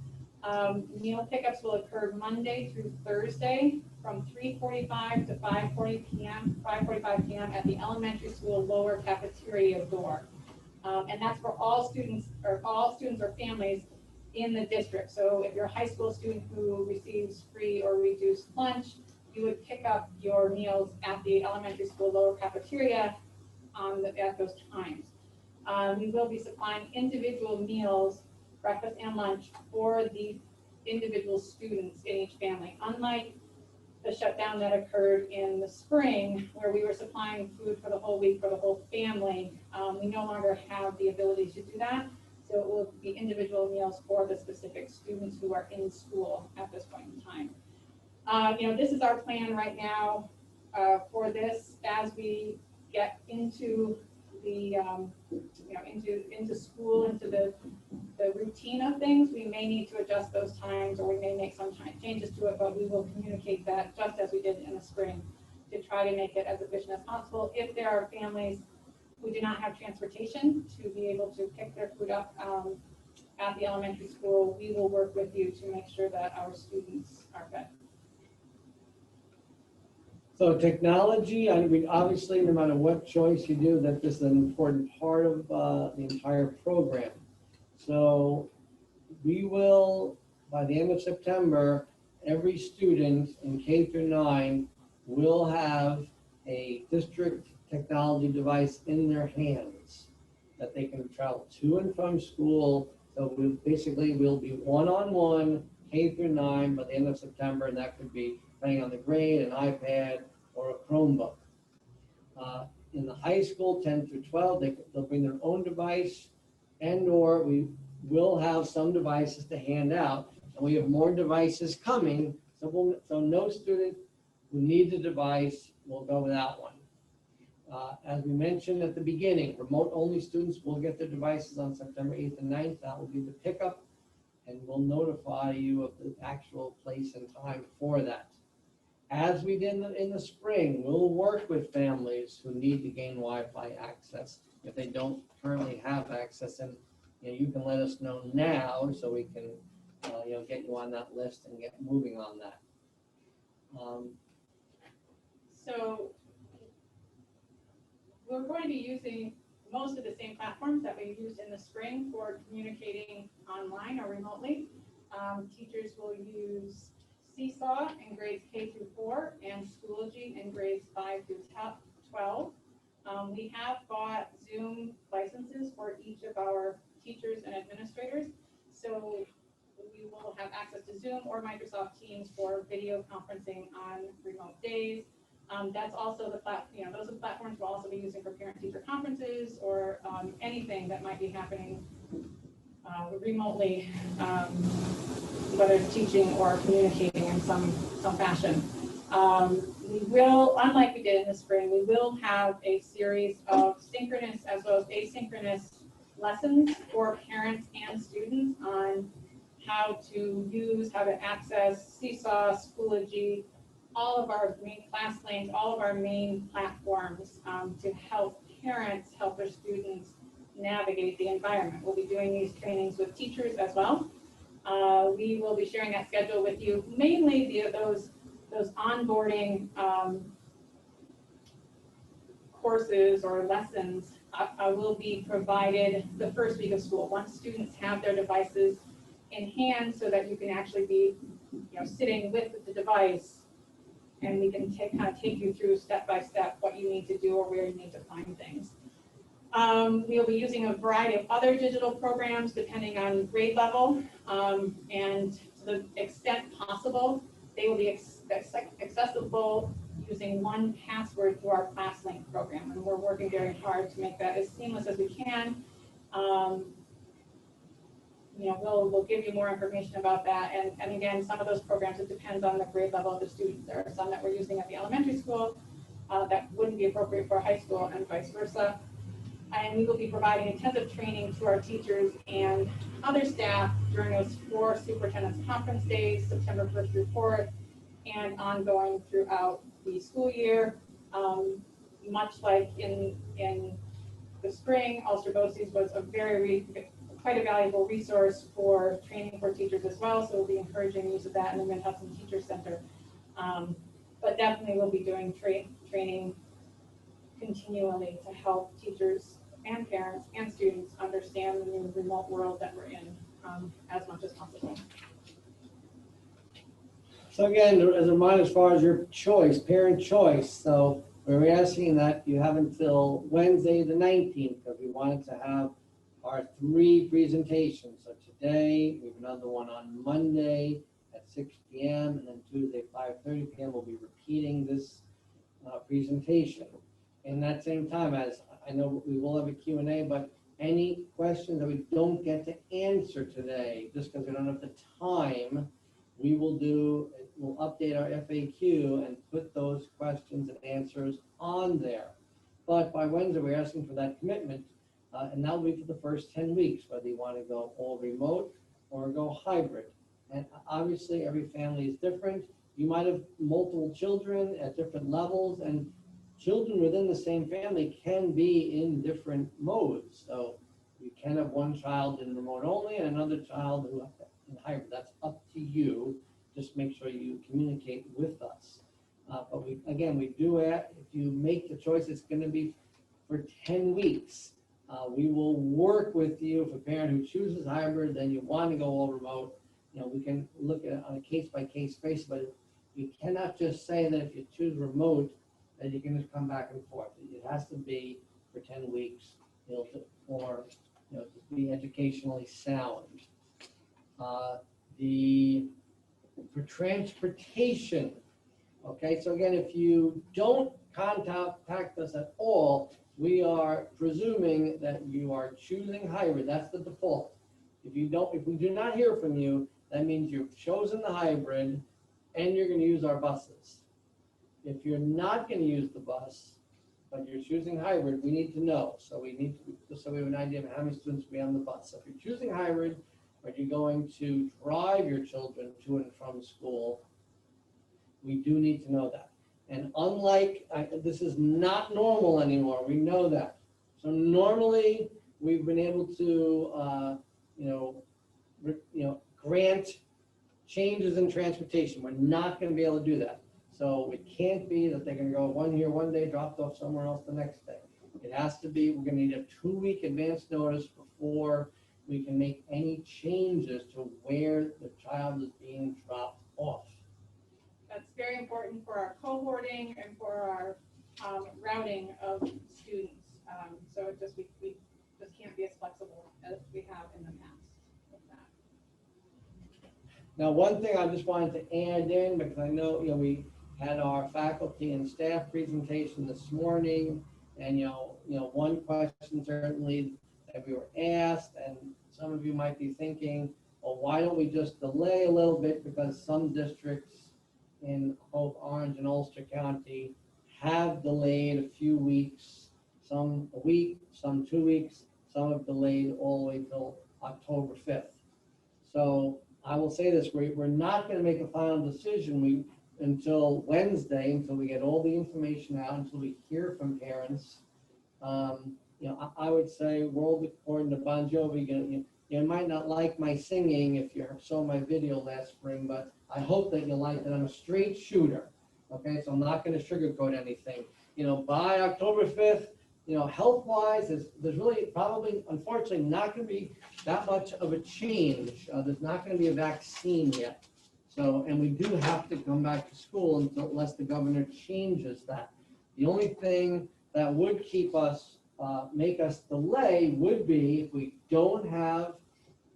[SPEAKER 3] meal pickups will occur Monday through Thursday from 3:45 to 5:45 p.m. at the elementary school lower cafeteria door. And that's for all students or families in the district. So if you're a high school student who receives free or reduced lunch, you would pick up your meals at the elementary school lower cafeteria at those times. We will be supplying individual meals, breakfast and lunch, for the individual students in each family. Unlike the shutdown that occurred in the spring, where we were supplying food for the whole week for the whole family, we no longer have the ability to do that. So it will be individual meals for the specific students who are in school at this point in time. This is our plan right now for this. As we get into the, into school, into the routine of things, we may need to adjust those times, or we may make some changes to it, but we will communicate that just as we did in the spring to try to make it as efficient as possible. If there are families who do not have transportation to be able to pick their food up at the elementary school, we will work with you to make sure that our students are fed.
[SPEAKER 1] So technology, obviously, no matter what choice you do, that this is an important part of the entire program. So we will, by the end of September, every student in K through 9 will have a district technology device in their hands that they can travel to and from school. So we basically will be one-on-one K through 9 by the end of September, and that could be depending on the grade, an iPad or a Chromebook. In the high school, 10 through 12, they'll bring their own device, and/or we will have some devices to hand out, and we have more devices coming. So no student who needs a device will go without one. As we mentioned at the beginning, remote-only students will get their devices on September 8th and 9th. That will be the pickup, and we'll notify you of the actual place and time for that. As we did in the spring, we'll work with families who need to gain Wi-Fi access. If they don't currently have access, and you can let us know now so we can get you on that list and get moving on that.
[SPEAKER 3] So we're going to be using most of the same platforms that we used in the spring for communicating online or remotely. Teachers will use Seesaw in grades K through 4 and Schoology in grades 5 through 12. We have bought Zoom licenses for each of our teachers and administrators. So we will have access to Zoom or Microsoft Teams for video conferencing on remote days. That's also the those are the platforms we'll also be using for parent-teacher conferences or anything that might be happening remotely, whether it's teaching or communicating in some fashion. We will, unlike we did in the spring, we will have a series of synchronous as well as asynchronous lessons for parents and students on how to access Seesaw, Schoology, all of our main class lanes, all of our main platforms to help parents help their students navigate the environment. We'll be doing these trainings with teachers as well. We will be sharing that schedule with you, mainly those onboarding courses or lessons will be provided the first week of school, once students have their devices in hand, so that you can actually be sitting with the device, and we can take you through step by step what you need to do or where you need to find things. We'll be using a variety of other digital programs depending on grade level, and to the extent possible, they will be accessible using one password through our ClassLink program, and we're working very hard to make that as seamless as we can. We'll give you more information about that, and again, some of those programs, it depends on the grade level of the students. There are some that we're using at the elementary school that wouldn't be appropriate for high school, and vice versa. And we will be providing intensive training to our teachers and other staff during those 4 superintendent's conference days, September 1st through 4th, and ongoing throughout the school year. Much like in the spring, Ulster BOCES was quite a valuable resource for training for teachers as well, so we'll be encouraging use of that in the Mid-Hudson Teacher Center. But definitely we'll be doing training continually to help teachers and parents and students understand the new remote world that we're in as much as possible.
[SPEAKER 1] So again, as a reminder, as far as your choice, parent choice, so we're asking that you have until Wednesday the 19th, because we wanted to have our 3 presentations. So today, we have another one on Monday at 6 p.m. and then Tuesday 5:30 p.m. We'll be repeating this presentation. In that same time, as I know we will have a Q&A, but any questions that we don't get to answer today, just because we don't have the time, we'll update our FAQ and put those questions and answers on there. But by Wednesday, we're asking for that commitment, and that will be for the first 10 weeks, whether you want to go all remote or go hybrid. And obviously, every family is different. You might have multiple children at different levels, and children within the same family can be in different modes. So you can have one child in remote only and another child who in hybrid. That's up to you. Just make sure you communicate with us. But we do if you make the choice, it's going to be for 10 weeks. We will work with you. If a parent who chooses hybrid, then you want to go all remote, we can look at it on a case-by-case basis, but we cannot just say that if you choose remote, that you can just come back and forth. It has to be for 10 weeks, to be educationally sound. For transportation, okay, so again, if you don't contact us at all, we are presuming that you are choosing hybrid. That's the default. If we do not hear from you, that means you've chosen the hybrid and you're going to use our buses. If you're not going to use the bus, but you're choosing hybrid, we need to know. So we need to, just so we have an idea of how many students will be on the bus. So if you're choosing hybrid, or you're going to drive your children to and from school, we do need to know that. And unlike, this is not normal anymore, we know that. So normally, we've been able to, grant changes in transportation. We're not going to be able to do that. So it can't be that they're going to go one here one day, dropped off somewhere else the next day. It has to be, we're gonna need a 2-week advance notice before we can make any changes to where the child is being dropped off.
[SPEAKER 3] That's very important for our cohorting and for our routing of students. So it just, we just can't be as flexible as we have in the past with that.
[SPEAKER 1] Now, one thing I just wanted to add in, because I know, we had our faculty and staff presentation this morning, and, one question certainly that we were asked, and some of you might be thinking, well, why don't we just delay a little bit, because some districts in both Orange and Ulster County have delayed a few weeks, some a week, some 2 weeks, some have delayed all the way till October 5th. So I will say this, we're not going to make a final decision until Wednesday, until we get all the information out, until we hear from parents. I would say, world according to Bon Jovi, you might not like my singing if you saw my video last spring, but I hope that you like that I'm a straight shooter. Okay, so I'm not going to sugarcoat anything. By October 5th, health-wise, there's really probably, unfortunately, not going to be that much of a change. There's not going to be a vaccine yet. So, and we do have to come back to school unless the governor changes that. The only thing that would keep us, make us delay would be if we don't have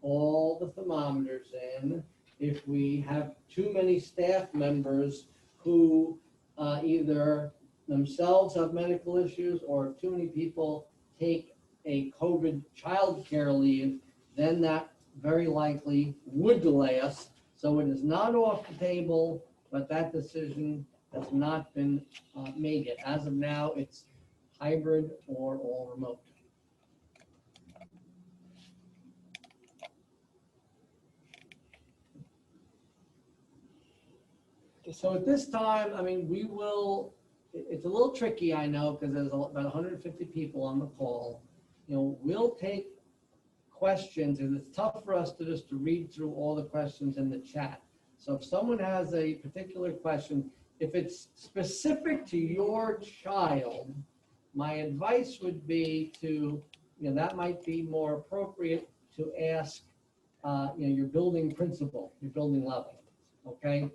[SPEAKER 1] all the thermometers in, if we have too many staff members who either themselves have medical issues or too many people take a COVID childcare leave, then that very likely would delay us. So it is not off the table, but that decision has not been made yet. As of now, it's hybrid or all remote. So at this time, it's a little tricky, I know, because there's about 150 people on the call. We'll take questions, and it's tough for us to read through all the questions in the chat. So if someone has a particular question, if it's specific to your child, my advice would be to, that might be more appropriate to ask, your building principal, your building level, okay?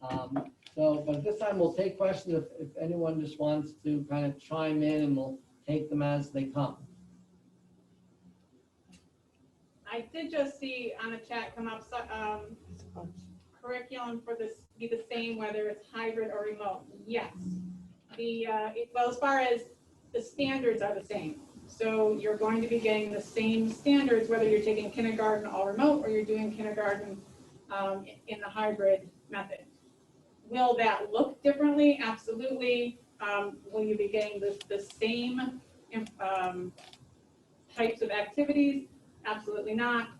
[SPEAKER 1] But at this time we'll take questions if anyone just wants to kind of chime in, and we'll take them as they come.
[SPEAKER 3] I did just see on the chat come up, curriculum for this be the same whether it's hybrid or remote. Yes. Well, as far as the standards are the same. So you're going to be getting the same standards whether you're taking kindergarten all remote or you're doing kindergarten in the hybrid method. Will that look differently? Absolutely. Will you be getting the same types of activities? Absolutely not.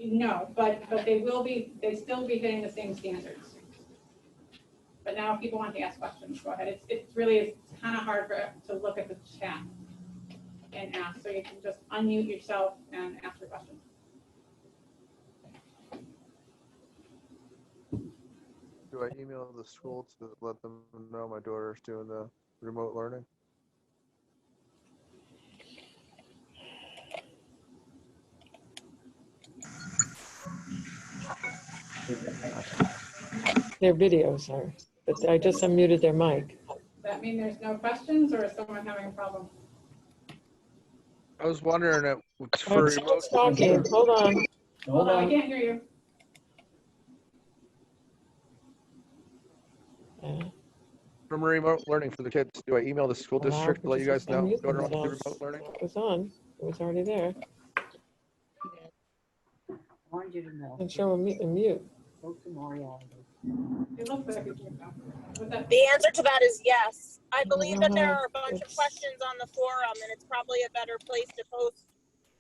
[SPEAKER 3] No, but they still be hitting the same standards. But now if people want to ask questions, go ahead. It's really kind of hard to look at the chat and ask. So you can just unmute yourself and ask your question.
[SPEAKER 4] Do I email the school to let them know my daughter's doing the remote learning?
[SPEAKER 2] Their videos are, but I just unmuted their mic.
[SPEAKER 3] Does that mean there's no questions, or is someone having a problem?
[SPEAKER 4] I was wondering if for remote.
[SPEAKER 2] Someone's talking. Hold on.
[SPEAKER 3] Hold on, I can't hear you.
[SPEAKER 4] From remote learning for the kids, do I email the school district to let you guys know
[SPEAKER 2] Unmute
[SPEAKER 4] daughter wants to do
[SPEAKER 2] themselves.
[SPEAKER 4] remote learning?
[SPEAKER 2] It was on. It was already there.
[SPEAKER 5] Wanted you to know.
[SPEAKER 2] And show them mute.
[SPEAKER 5] Spoke to Mario.
[SPEAKER 3] It looks like it's was that
[SPEAKER 6] The answer to that is yes. I believe that there are a bunch of questions on the forum, and it's probably a better place to post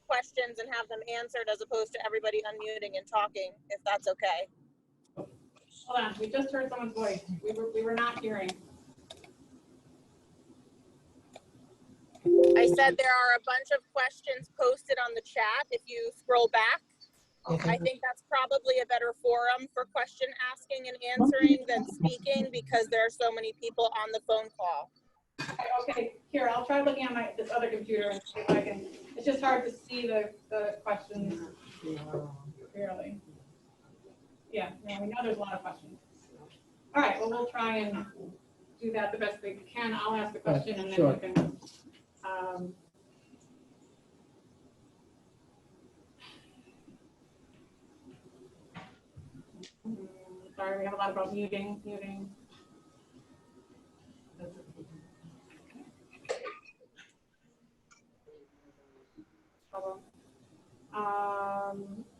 [SPEAKER 6] questions and have them answered as opposed to everybody unmuting and talking, if that's okay.
[SPEAKER 3] Hold on, we just heard someone's voice. We were not hearing.
[SPEAKER 6] I said there are a bunch of questions posted on the chat. If you scroll back, I think that's probably a better forum for question asking and answering than speaking because there are so many people on the phone call.
[SPEAKER 3] Okay, here, I'll try looking on this other computer and see if I can, it's just hard to see the questions clearly. Yeah, no, we know there's a lot of questions. All right, well, we'll try and do that the best we can. I'll ask the question and then
[SPEAKER 1] Sure.
[SPEAKER 3] we can. Sorry, we have a lot about muting.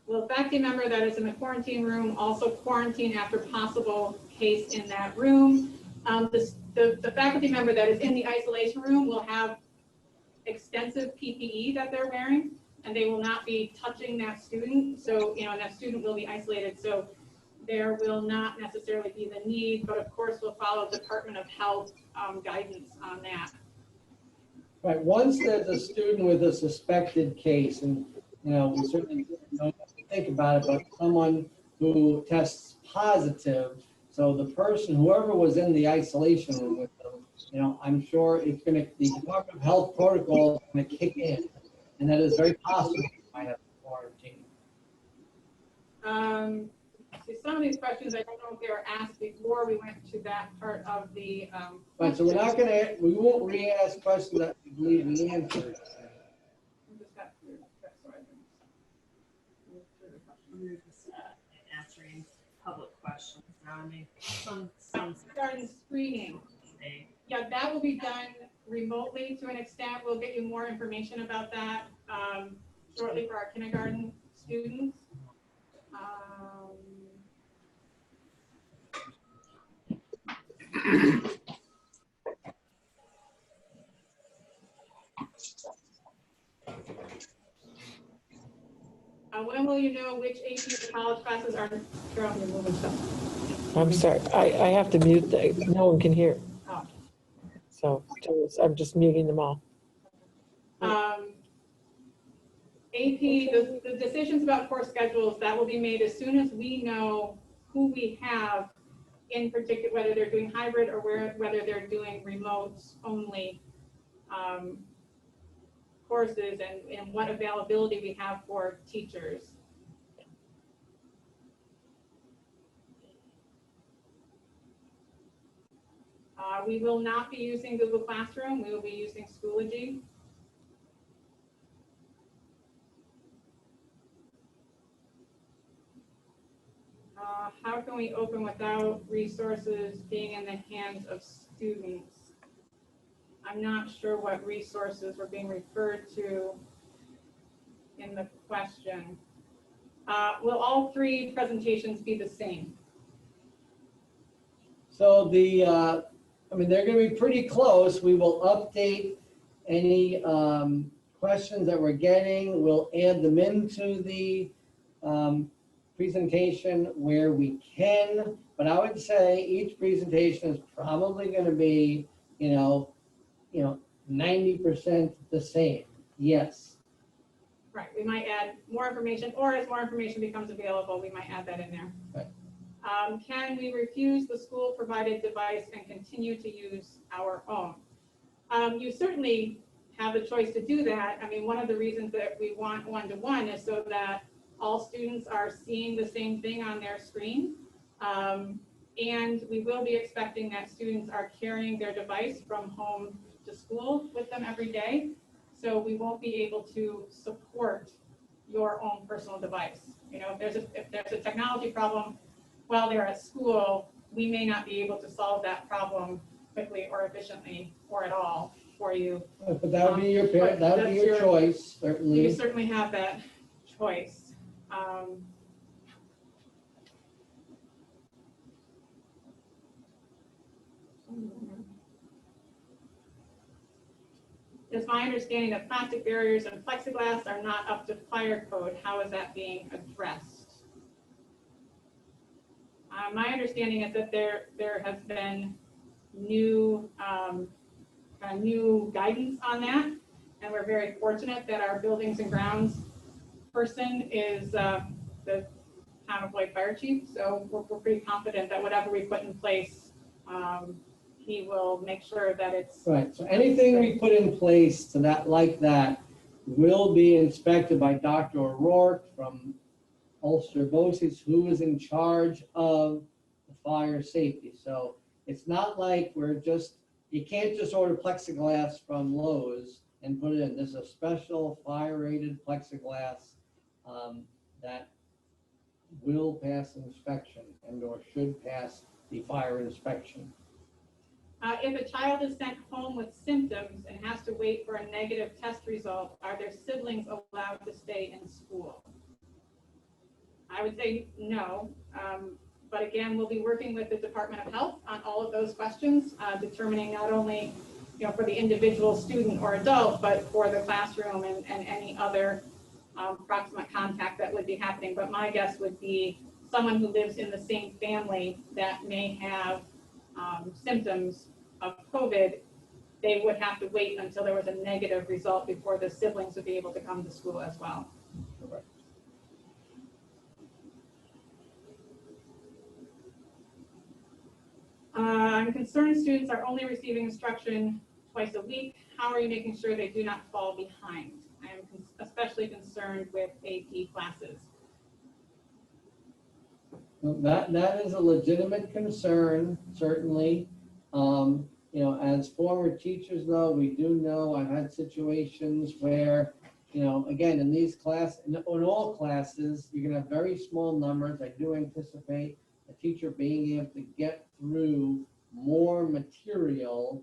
[SPEAKER 3] Will faculty member that is in the quarantine room also quarantine after possible case in that room? The faculty member that is in the isolation room will have extensive PPE that they're wearing, and they will not be touching that student. So, and that student will be isolated. So there will not necessarily be the need, but of course we'll follow Department of Health guidance on that.
[SPEAKER 1] Right, once there's a student with a suspected case, and, we certainly don't have to think about it, but someone who tests positive, so the person, whoever was in the isolation room with them, I'm sure it's the Department of Health protocol is gonna kick in, and that is very possible you might have to quarantine.
[SPEAKER 3] See, some of these questions, I don't know if they were asked before we went to that part of the.
[SPEAKER 1] Right, so we won't re-ask questions that we believe we answered.
[SPEAKER 7] Answering public questions. Now, I mean, some
[SPEAKER 3] Regarding screening. Yeah, that will be done remotely to an extent. We'll get you more information about that shortly for our kindergarten students. When will you know which AP college classes are? Carol, you're moving stuff.
[SPEAKER 2] I'm sorry, I have to mute, no one can hear.
[SPEAKER 3] Oh.
[SPEAKER 2] So I'm just muting them all.
[SPEAKER 3] AP, the decisions about course schedules, that will be made as soon as we know who we have in particular, whether they're doing hybrid or whether they're doing remote only courses and what availability we have for teachers. We will not be using Google Classroom. We will be using Schoology. How can we open without resources being in the hands of students? I'm not sure what resources were being referred to in the question. Will all three presentations be the same?
[SPEAKER 1] So they're going to be pretty close. We will update any questions that we're getting. We'll add them into the presentation where we can. But I would say each presentation is probably going to be, 90% the same. Yes.
[SPEAKER 3] Right. We might add more information, or as more information becomes available, we might add that in there.
[SPEAKER 1] Right.
[SPEAKER 3] Can we refuse the school provided device and continue to use our own? You certainly have the choice to do that. I mean, one of the reasons that we want one-to-one is so that all students are seeing the same thing on their screen. And we will be expecting that students are carrying their device from home to school with them every day. So we won't be able to support your own personal device. If there's a technology problem while they're at school, we may not be able to solve that problem quickly or efficiently or at all for you.
[SPEAKER 1] But that would be your choice, certainly.
[SPEAKER 3] You certainly have that choice. It's my understanding that plastic barriers and plexiglass are not up to fire code. How is that being addressed? My understanding is that there has been new guidance on that, and we're very fortunate that our buildings and grounds person is the town of Lloyd fire chief. So we're pretty confident that whatever we put in place, he will make sure that it's.
[SPEAKER 1] Right, so anything we put in place to that, like that, will be inspected by Dr. O'Rourke from Ulster BOCES, who is in charge of the fire safety. So it's not like you can't just order plexiglass from Lowe's and put it in. This is a special fire-rated plexiglass that will pass inspection and or should pass the fire inspection.
[SPEAKER 3] If a child is sent home with symptoms and has to wait for a negative test result, are their siblings allowed to stay in school? I would say no. But again, we'll be working with the Department of Health on all of those questions, determining not only, for the individual student or adult, but for the classroom and any other proximate contact that would be happening. But my guess would be someone who lives in the same family that may have symptoms of COVID, they would have to wait until there was a negative result before the siblings would be able to come to school as well.
[SPEAKER 1] Correct.
[SPEAKER 3] I'm concerned students are only receiving instruction twice a week. How are you making sure they do not fall behind? I am especially concerned with AP classes.
[SPEAKER 1] That is a legitimate concern, certainly. As former teachers, though, we do know I've had situations where, again, in these classes, in all classes, you're going to have very small numbers. I do anticipate a teacher being able to get through more material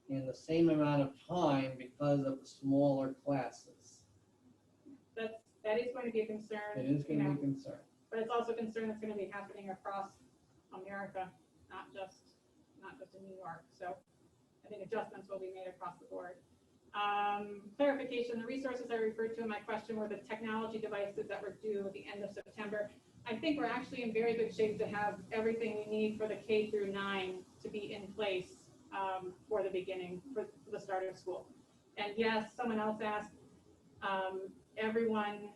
[SPEAKER 1] in the same amount of time because of the smaller classes.
[SPEAKER 3] That is going to be a concern.
[SPEAKER 1] It is going to be a concern.
[SPEAKER 3] But it's also a concern that's going to be happening across America, not just in New York. So I think adjustments will be made across the board. Clarification, the resources I referred to in my question were the technology devices that were due at the end of September. I think we're actually in very good shape to have everything we need for the K through 9 to be in place for the start of school. And yes, someone else asked, everyone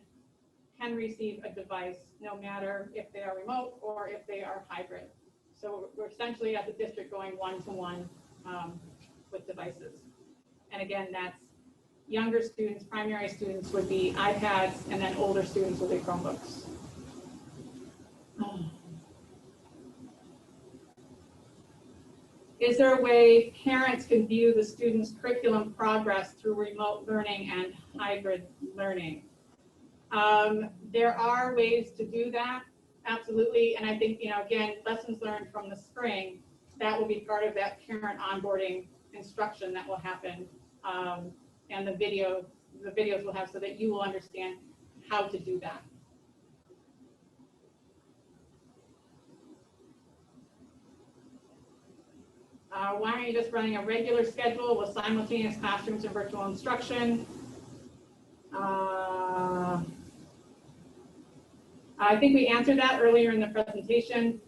[SPEAKER 3] can receive a device no matter if they are remote or if they are hybrid. So we're essentially at the district going one-to-one with devices. And again, that's younger students, primary students would be iPads, and then older students will be Chromebooks. Is there a way parents can view the students' curriculum progress through remote learning and hybrid learning? There are ways to do that, absolutely. And I think, again, lessons learned from the spring, that will be part of that parent onboarding instruction that will happen. And the videos will have so that you will understand how to do that. Why aren't you just running a regular schedule with simultaneous classrooms and virtual instruction? I think we answered that earlier in the presentation.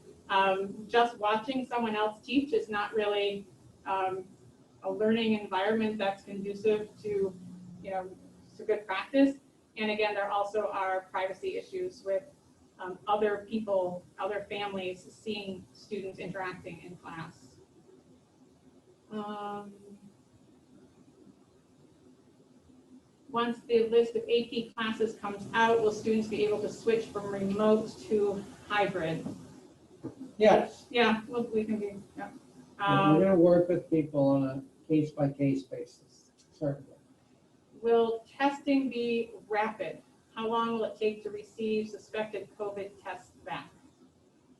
[SPEAKER 3] Just watching someone else teach is not really a learning environment that's conducive to, to good practice. And again, there also are privacy issues with other people, other families seeing students interacting in class. Once the list of AP classes comes out, will students be able to switch from remote to hybrid?
[SPEAKER 1] Yes.
[SPEAKER 3] Yeah, well, we can be, yeah.
[SPEAKER 1] We're going to work with people on a case-by-case basis, certainly.
[SPEAKER 3] Will testing be rapid? How long will it take to receive suspected COVID tests back?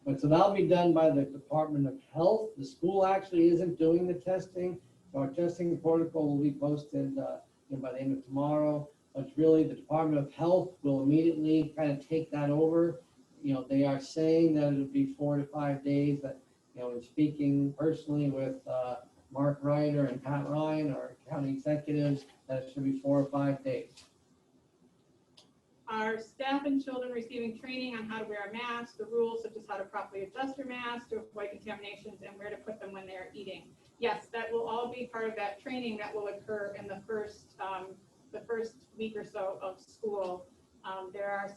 [SPEAKER 1] But so that'll be done by the Department of Health. The school actually isn't doing the testing. So our testing protocol will be posted by the end of tomorrow. But really the Department of Health will immediately kind of take that over. They are saying that it'll be 4 to 5 days. That, in speaking personally with Mark Ryder and Pat Ryan, our county executives, that it should be 4 or 5 days.
[SPEAKER 3] Are staff and children receiving training on how to wear a mask, the rules such as how to properly adjust your mask to avoid contaminations and where to put them when they're eating? Yes, that will all be part of that training that will occur in the first week or so of school. There's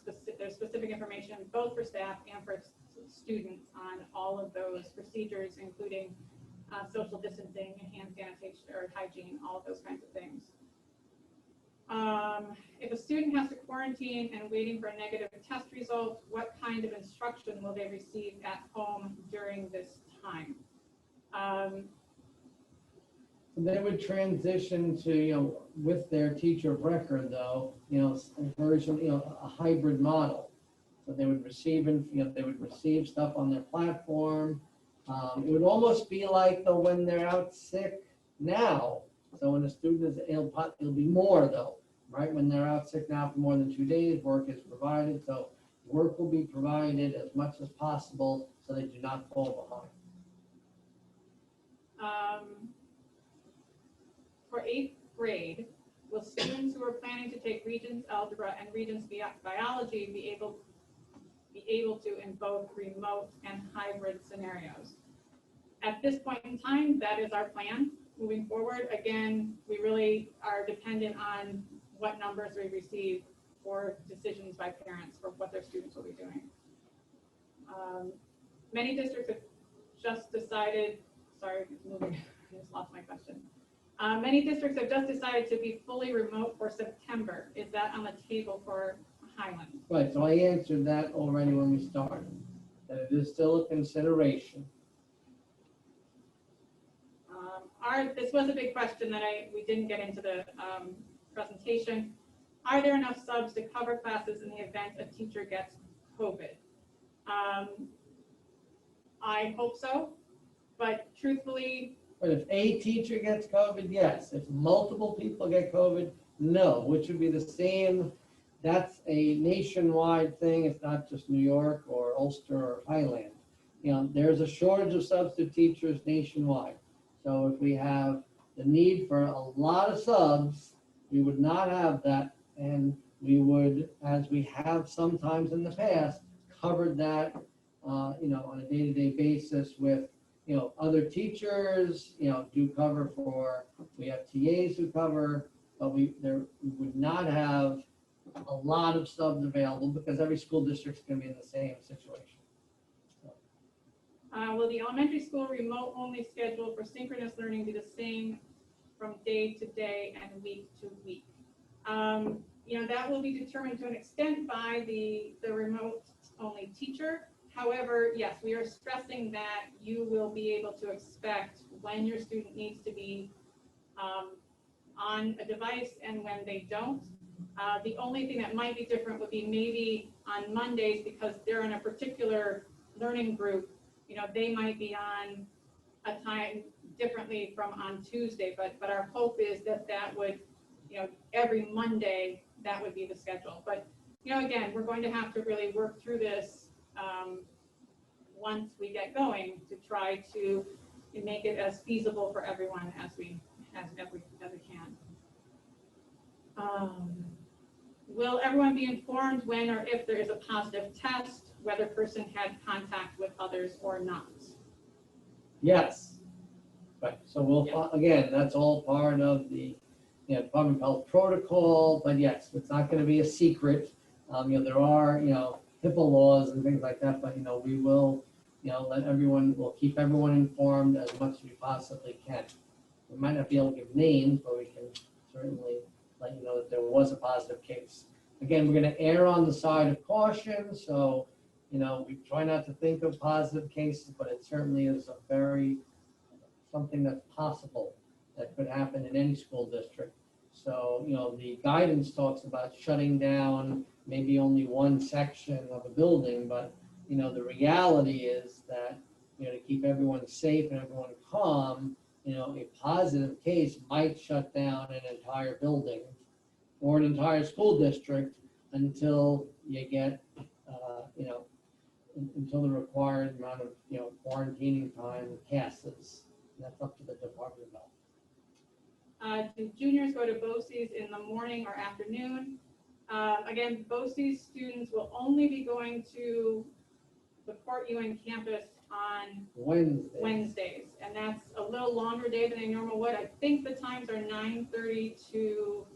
[SPEAKER 3] specific information both for staff and for students on all of those procedures, including social distancing, hand sanitation or hygiene, all of those kinds of things. If a student has to quarantine and waiting for a negative test result, what kind of instruction will they receive at home during this time?
[SPEAKER 1] They would transition to, with their teacher of record though, a version, a hybrid model. So they would receive, they would receive stuff on their platform. It would almost be like though when they're out sick now. So when a student is ill, it'll be more though, right? When they're out sick now for more than 2 days, work is provided. So work will be provided as much as possible so they do not fall behind.
[SPEAKER 3] For 8th grade, will students who are planning to take Regents Algebra and Regents Biology be able to in both remote and hybrid scenarios? At this point in time, that is our plan moving forward. Again, we really are dependent on what numbers we receive for decisions by parents for what their students will be doing. Many districts have just decided, sorry, it's moving, I just lost my question. Many districts have just decided to be fully remote for September. Is that on the table for Highland?
[SPEAKER 1] Right, so I answered that already when we started, that it is still a consideration.
[SPEAKER 3] This was a big question that we didn't get into the presentation. Are there enough subs to cover classes in the event a teacher gets COVID? I hope so, but truthfully,
[SPEAKER 1] But if a teacher gets COVID, yes. If multiple people get COVID, no, which would be the same. That's a nationwide thing. It's not just New York or Ulster or Highland. There's a shortage of substitute teachers nationwide. So if we have the need for a lot of subs, we would not have that. And we would, as we have sometimes in the past, covered that, on a day-to-day basis with other teachers, do cover for, we have TAs who cover, but we would not have a lot of subs available because every school district's gonna be in the same situation.
[SPEAKER 3] will the elementary school remote only schedule for synchronous learning be the same from day to day and week to week? That will be determined to an extent by the remote only teacher. However, yes, we are stressing that you will be able to expect when your student needs to be on a device and when they don't. The only thing that might be different would be maybe on Mondays, because they're in a particular learning group, they might be on a time differently from on Tuesday, but our hope is that would, every Monday, that would be the schedule. But, again, we're going to have to really work through this once we get going to try to make it as feasible for everyone as we can. Will everyone be informed when or if there is a positive test, whether person had contact with others or not?
[SPEAKER 1] Yes. Right, so we'll, again, that's all part of the Department of Health protocol, but yes, it's not going to be a secret. There are, HIPAA laws and things like that, but, we will, we'll keep everyone informed as much as we possibly can. We might not be able to give names, but we can certainly let you know that there was a positive case. Again, we're going to err on the side of caution, so, we try not to think of positive cases, but it certainly is something that's possible that could happen in any school district. So, the guidance talks about shutting down maybe only one section of a building, but, the reality is that, to keep everyone safe and everyone calm, a positive case might shut down an entire building or an entire school district until you get, until the required amount of, quarantining time passes. And that's up to the Department of Health.
[SPEAKER 3] Do juniors go to BOCES in the morning or afternoon? Again, BOCES students will only be going to the Port UN campus on Wednesdays, and that's a little longer day than they normally would. I think the times are 9:30 to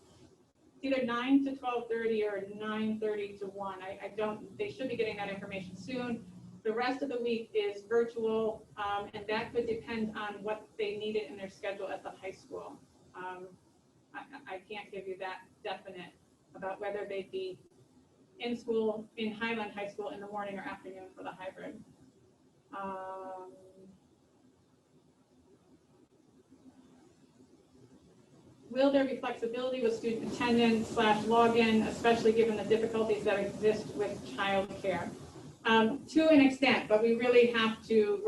[SPEAKER 3] It's either 9 to 12:30 or 9:30 to 1. They should be getting that information soon. The rest of the week is virtual, and that could depend on what they needed in their schedule at the high school. I can't give you that definite about whether they'd be in school, in Highland High School in the morning or afternoon for the hybrid. Will there be flexibility with student attendance / login, especially given the difficulties that exist with childcare? To an extent, but we really have to,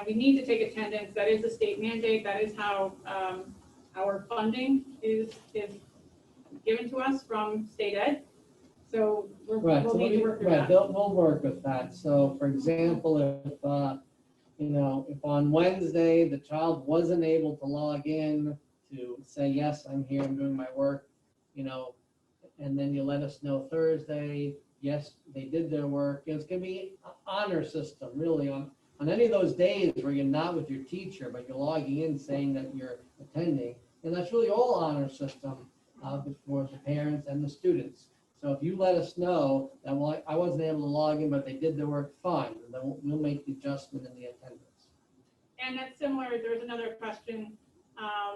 [SPEAKER 3] we need to take attendance. That is a state mandate. That is how our funding is given to us from state ed. So
[SPEAKER 1] Right,
[SPEAKER 3] we'll
[SPEAKER 1] so
[SPEAKER 3] need to work through
[SPEAKER 1] right,
[SPEAKER 3] that.
[SPEAKER 1] we'll work with that. So for example, if on Wednesday, the child wasn't able to log in to say, yes, I'm here, I'm doing my work, and then you let us know Thursday, yes, they did their work. It's gonna be an honor system, really, on any of those days where you're not with your teacher, but you're logging in saying that you're attending. And that's really all honor system for the parents and the students. So if you let us know that, well, I wasn't able to log in, but they did their work fine, then we'll make the adjustment in the attendance.
[SPEAKER 3] And that's similar, there's another question.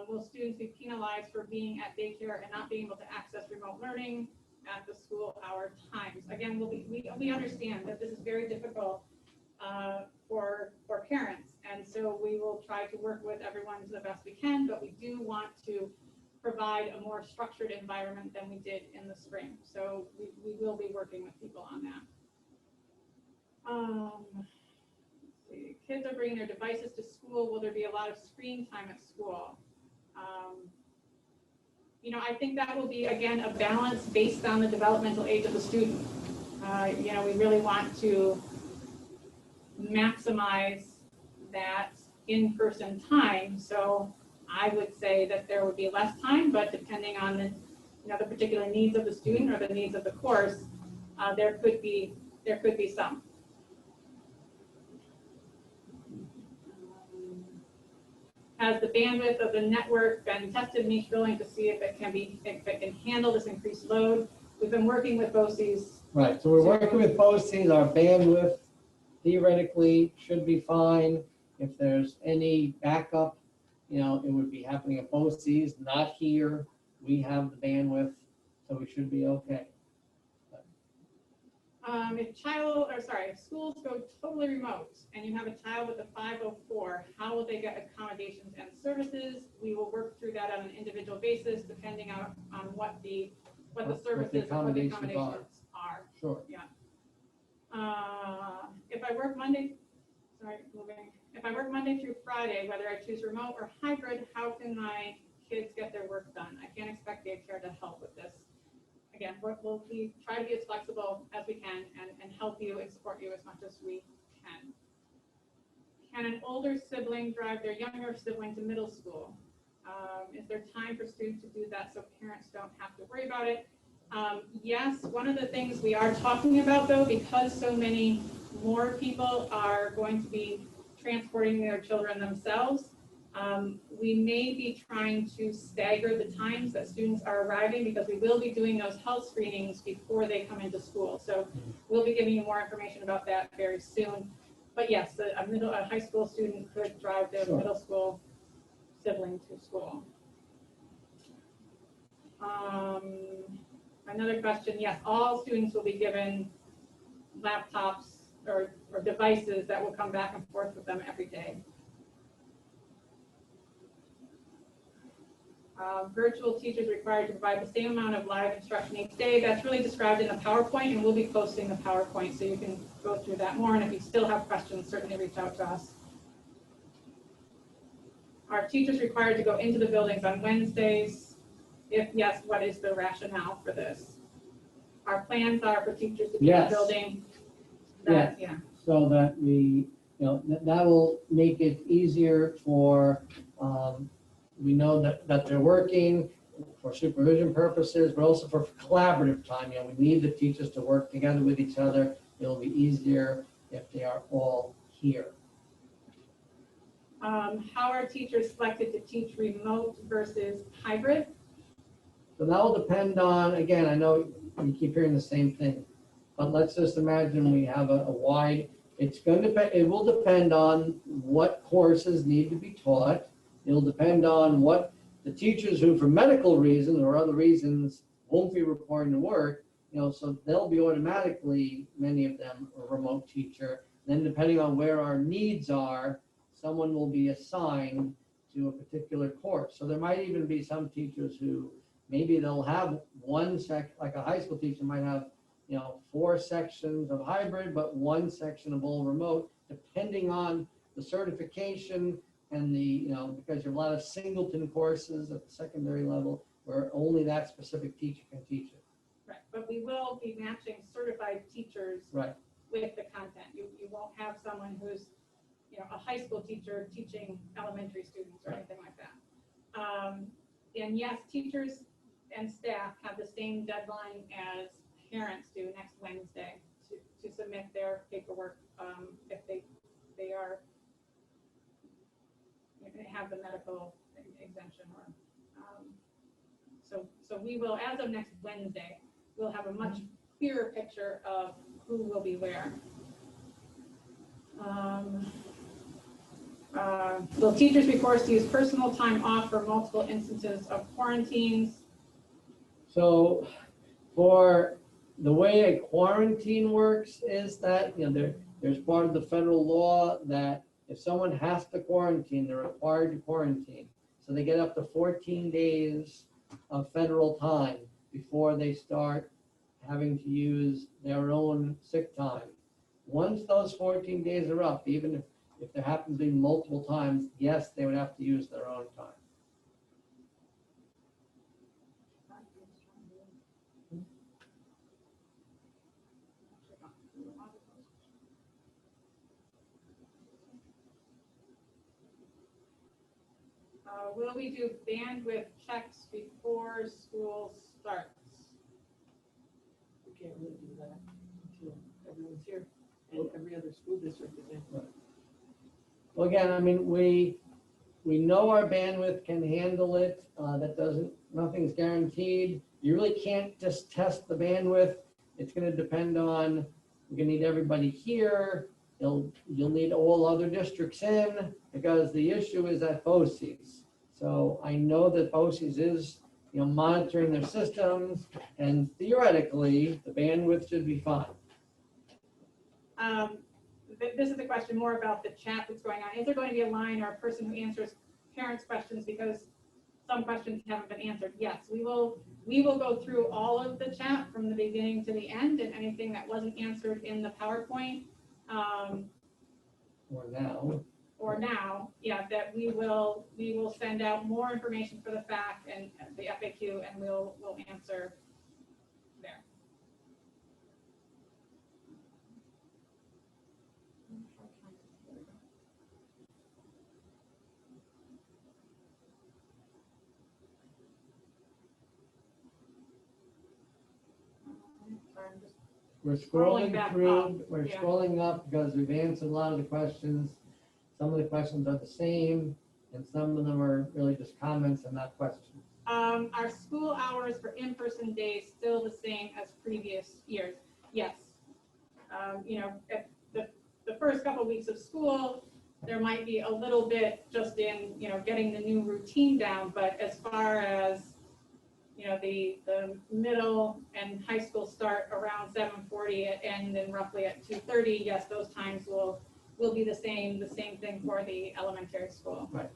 [SPEAKER 3] Will students be penalized for being at daycare and not being able to access remote learning at the school hour times? Again, we understand that this is very difficult for parents. And so we will try to work with everyone to the best we can, but we do want to provide a more structured environment than we did in the spring. So we will be working with people on that. Let's see. Kids are bringing their devices to school. Will there be a lot of screen time at school? I think that will be, again, a balance based on the developmental age of the student. We really want to maximize that in-person time. So I would say that there would be less time, but depending on the particular needs of the student or the needs of the course, there could be some. Has the bandwidth of the network been tested in each building to see if it can handle this increased load? We've been working with BOCES.
[SPEAKER 1] Right, so we're working with BOCES. Our bandwidth theoretically should be fine. If there's any backup, it would be happening at BOCES, not here. We have the bandwidth, so we should be okay.
[SPEAKER 3] If schools go totally remote and you have a child with a 504, how will they get accommodations and services? We will work through that on an individual basis, depending on what the services and what the accommodations are.
[SPEAKER 1] Sure.
[SPEAKER 3] Yeah. If I work Monday through Friday, whether I choose remote or hybrid, how can my kids get their work done? I can't expect daycare to help with this. Again, we'll try to be as flexible as we can and help you and support you as much as we can. Can an older sibling drive their younger sibling to middle school? Is there time for students to do that so parents don't have to worry about it? Yes, one of the things we are talking about, though, because so many more people are going to be transporting their children themselves, we may be trying to stagger the times that students are arriving, because we will be doing those health screenings before they come into school. So we'll be giving you more information about that very soon. But yes, a high school student could drive their middle school sibling to school. Another question, yes, all students will be given laptops or devices that will come back and forth with them every day. Virtual teachers required to provide the same amount of live instruction each day. That's really described in the PowerPoint, and we'll be posting the PowerPoint so you can go through that more. And if you still have questions, certainly reach out to us. Are teachers required to go into the buildings on Wednesdays? If yes, what is the rationale for this? Our plans are for teachers to be in the building.
[SPEAKER 1] Yeah. So that that will make it easier for, we know that they're working for supervision purposes, but also for collaborative time. We need the teachers to work together with each other. It'll be easier if they are all here.
[SPEAKER 3] How are teachers selected to teach remote versus hybrid?
[SPEAKER 1] So that will depend on, again, I know you keep hearing the same thing, but let's just imagine we have a wide, it will depend on what courses need to be taught. It'll depend on what the teachers who, for medical reasons or other reasons, won't be reporting to work, so they'll be automatically, many of them, a remote teacher. Then depending on where our needs are, someone will be assigned to a particular course. So there might even be some teachers who maybe they'll have like a high school teacher might have, 4 sections of hybrid, but 1 section of all remote, depending on the certification and because you have a lot of singleton courses at the secondary level where only that specific teacher can teach it.
[SPEAKER 3] Right, but we will be matching certified teachers
[SPEAKER 1] Right.
[SPEAKER 3] with the content. You won't have someone who's, a high school teacher teaching elementary students or
[SPEAKER 1] Right.
[SPEAKER 3] anything like that. And yes, teachers and staff have the same deadline as parents do next Wednesday to submit their paperwork if they are they have the medical exemption or so we will, as of next Wednesday, we'll have a much clearer picture of who will be where. Will teachers be forced to use personal time off for multiple instances of quarantines?
[SPEAKER 1] So for the way a quarantine works is that, there's part of the federal law that if someone has to quarantine, they're required to quarantine. So they get up to 14 days of federal time before they start having to use their own sick time. Once those 14 days are up, even if there happens to be multiple times, yes, they would have to use their own time.
[SPEAKER 3] Will we do bandwidth checks before school starts?
[SPEAKER 2] We can't really do that until everyone's here, and every other school district is in.
[SPEAKER 1] Well, again, we know our bandwidth can handle it. Nothing's guaranteed. You really can't just test the bandwidth. It's going to depend on, we're going to need everybody here. You'll need all other districts in, because the issue is at BOCES. So I know that BOCES is, monitoring their systems, and theoretically, the bandwidth should be fine.
[SPEAKER 3] This is the question more about the chat that's going on. Is there going to be a line or a person who answers parents' questions because some questions haven't been answered? Yes, we will go through all of the chat from the beginning to the end, and anything that wasn't answered in the PowerPoint. Or now, yeah, that we will send out more information for the FAQ and the FAQ, and we'll answer there.
[SPEAKER 1] We're
[SPEAKER 3] Scrolling back up.
[SPEAKER 1] We're
[SPEAKER 3] Yeah.
[SPEAKER 1] scrolling up because we've answered a lot of the questions. Some of the questions are the same, and some of them are really just comments and not questions.
[SPEAKER 3] Are school hours for in-person days still the same as previous years? Yes. At the first couple of weeks of school, there might be a little bit just in, getting the new routine down, but as far as, the middle and high school start around 7:40 and then roughly at 2:30, yes, those times will be the same thing for the elementary school.
[SPEAKER 1] Right.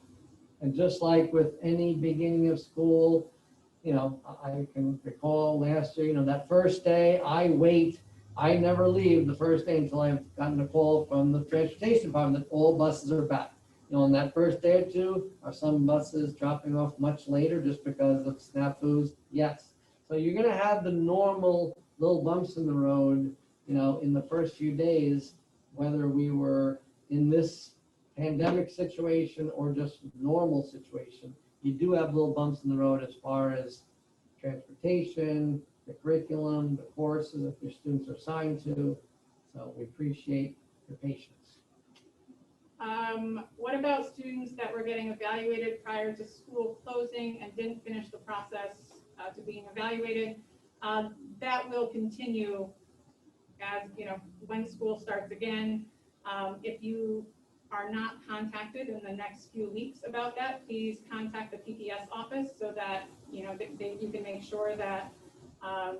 [SPEAKER 1] And just like with any beginning of school, I can recall last year, that first day I never leave the first day until I've gotten a call from the transportation department that all buses are back. On that first day or two, are some buses dropping off much later just because of snafus? Yes. So you're going to have the normal little bumps in the road, in the first few days, whether we were in this pandemic situation or just normal situation. You do have little bumps in the road as far as transportation, the curriculum, the courses that your students are assigned to. So we appreciate your patience.
[SPEAKER 3] What about students that were getting evaluated prior to school closing and didn't finish the process to being evaluated. That will continue as, when school starts again. If you are not contacted in the next few weeks about that, please contact the PPS office so that, you can make sure that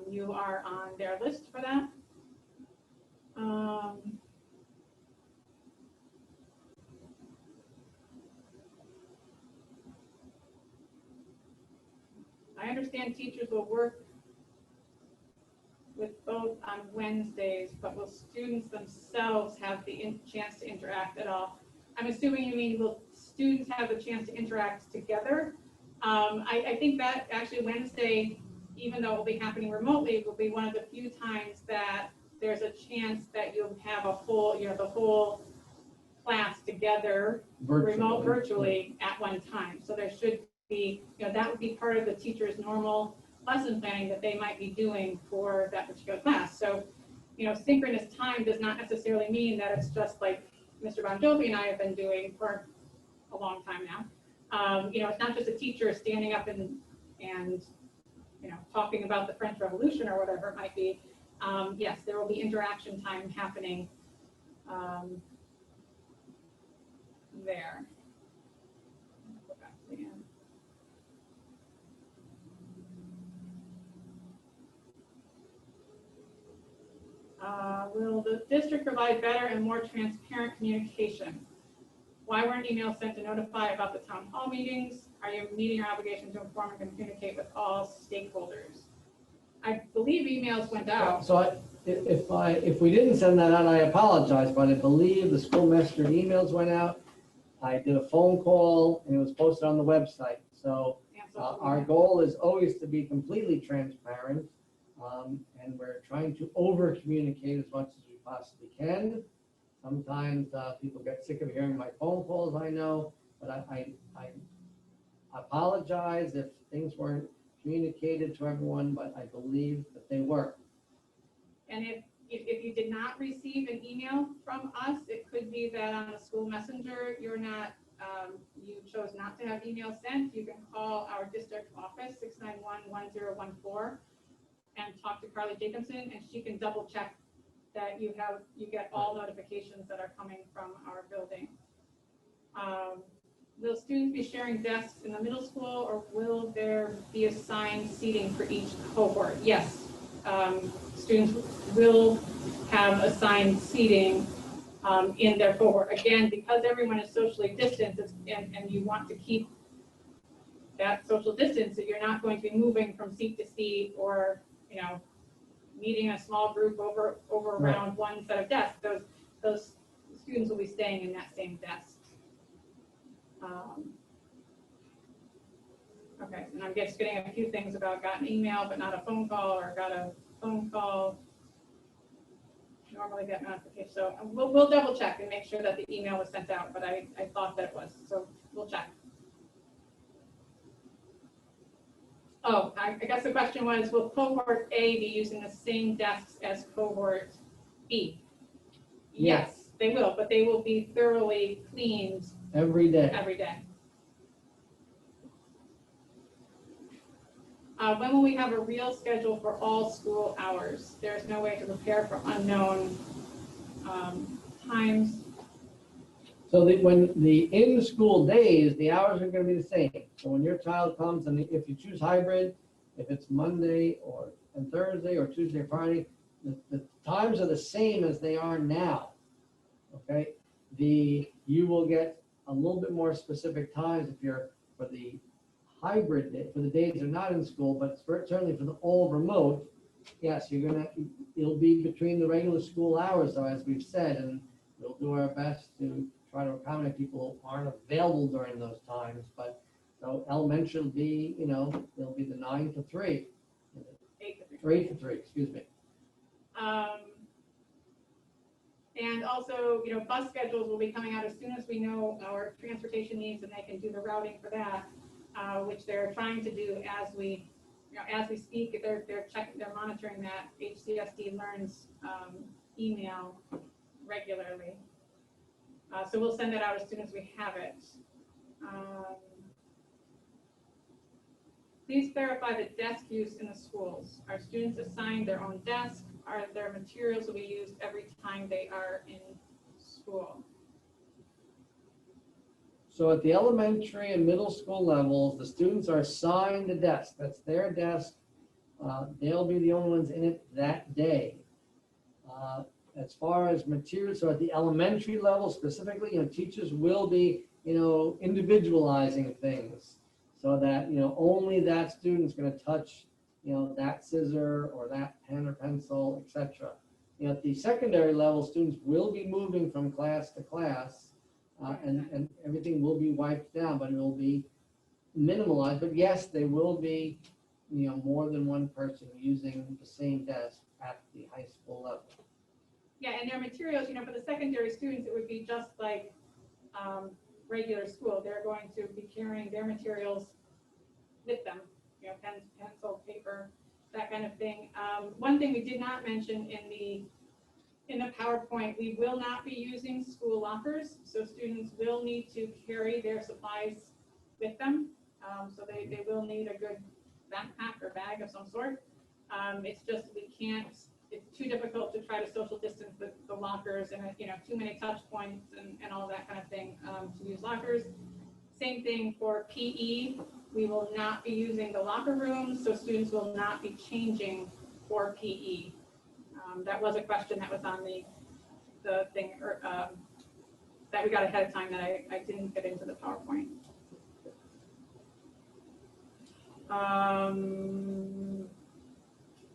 [SPEAKER 3] you are on their list for that. I understand teachers will work with both on Wednesdays, but will students themselves have the chance to interact at all? I'm assuming you mean will students have the chance to interact together? I think that actually Wednesday, even though it will be happening remotely, will be one of the few times that there's a chance that you'll have the whole class together, virtually at one time. So there should be, that would be part of the teacher's normal lesson planning that they might be doing for that particular class. So, synchronous time does not necessarily mean that it's just like Mr. Bon Jovi and I have been doing for a long time now. It's not just a teacher standing up and talking about the French Revolution or whatever it might be. Yes, there will be interaction time happening there. Go back to the end. Will the district provide better and more transparent communication? Why weren't emails sent to notify about the town hall meetings? Are you meeting your obligation to inform and communicate with all stakeholders? I believe emails went out.
[SPEAKER 1] So if we didn't send that out, I apologize, but I believe the schoolmaster emails went out. I did a phone call and it was posted on the website. So our goal is always to be completely transparent. And we're trying to over communicate as much as we possibly can. Sometimes people get sick of hearing my phone calls, I know, but I apologize if things weren't communicated to everyone, but I believe that they were.
[SPEAKER 3] And if you did not receive an email from us, it could be that on a school messenger, you chose not to have email sent. You can call our district office, 691-1014, and talk to Carly Jacobson, and she can double check that you get all notifications that are coming from our building. Will students be sharing desks in the middle school, or will there be assigned seating for each cohort? Yes, students will have assigned seating in their cohort. Again, because everyone is socially distanced and you want to keep that social distance, so you're not going to be moving from seat to seat or meeting a small group over around one set of desks. Those students will be staying in that same desk. Okay, and I'm just getting a few things about got an email but not a phone call, or got a phone call, normally get notification. So we'll double check and make sure that the email was sent out, but I thought that it was, so we'll check. Oh, I guess the question was, will cohort A be using the same desks as cohort B? Yes, they will, but they will be thoroughly cleaned
[SPEAKER 1] Every day.
[SPEAKER 3] When will we have a real schedule for all school hours? There's no way to prepare for unknown times.
[SPEAKER 1] So when the in-school days, the hours are going to be the same. So when your child comes, and if you choose hybrid, if it's Monday and Thursday or Tuesday or Friday, the times are the same as they are now. Okay, you will get a little bit more specific times if you're for the hybrid day, for the days they're not in school, but certainly for the all remote. Yes, it'll be between the regular school hours, though, as we've said, and we'll do our best to try to accommodate people who aren't available during those times. But so elementary will be, it'll be the 9 to 3, 8 to 3, excuse me.
[SPEAKER 3] And also, bus schedules will be coming out as soon as we know our transportation needs, and they can do the routing for that, which they're trying to do as we speak. They're monitoring that. HCSD learns email regularly. So we'll send that out as soon as we have it. Please clarify the desk use in the schools. Are students assigned their own desk? Are their materials will be used every time they are in school?
[SPEAKER 1] So at the elementary and middle school levels, the students are assigned a desk. That's their desk. They'll be the only ones in it that day. As far as materials, so at the elementary level specifically, teachers will be, individualizing things so that, only that student's going to touch, that scissor or that pen or pencil, etc. At the secondary level, students will be moving from class to class, and everything will be wiped down, but it will be minimalized. But yes, they will be, more than one person using the same desk at the high school level.
[SPEAKER 3] Yeah, and their materials, for the secondary students, it would be just like regular school. They're going to be carrying their materials with them, pens, pencil, paper, that kind of thing. One thing we did not mention in the PowerPoint, we will not be using school lockers, so students will need to carry their supplies with them. So they will need a good backpack or bag of some sort. It's just it's too difficult to try to social distance the lockers and too many touch points and all that kind of thing to use lockers. Same thing for PE. We will not be using the locker rooms, so students will not be changing for PE. That was a question that was on the thing that we got ahead of time that I didn't get into the PowerPoint.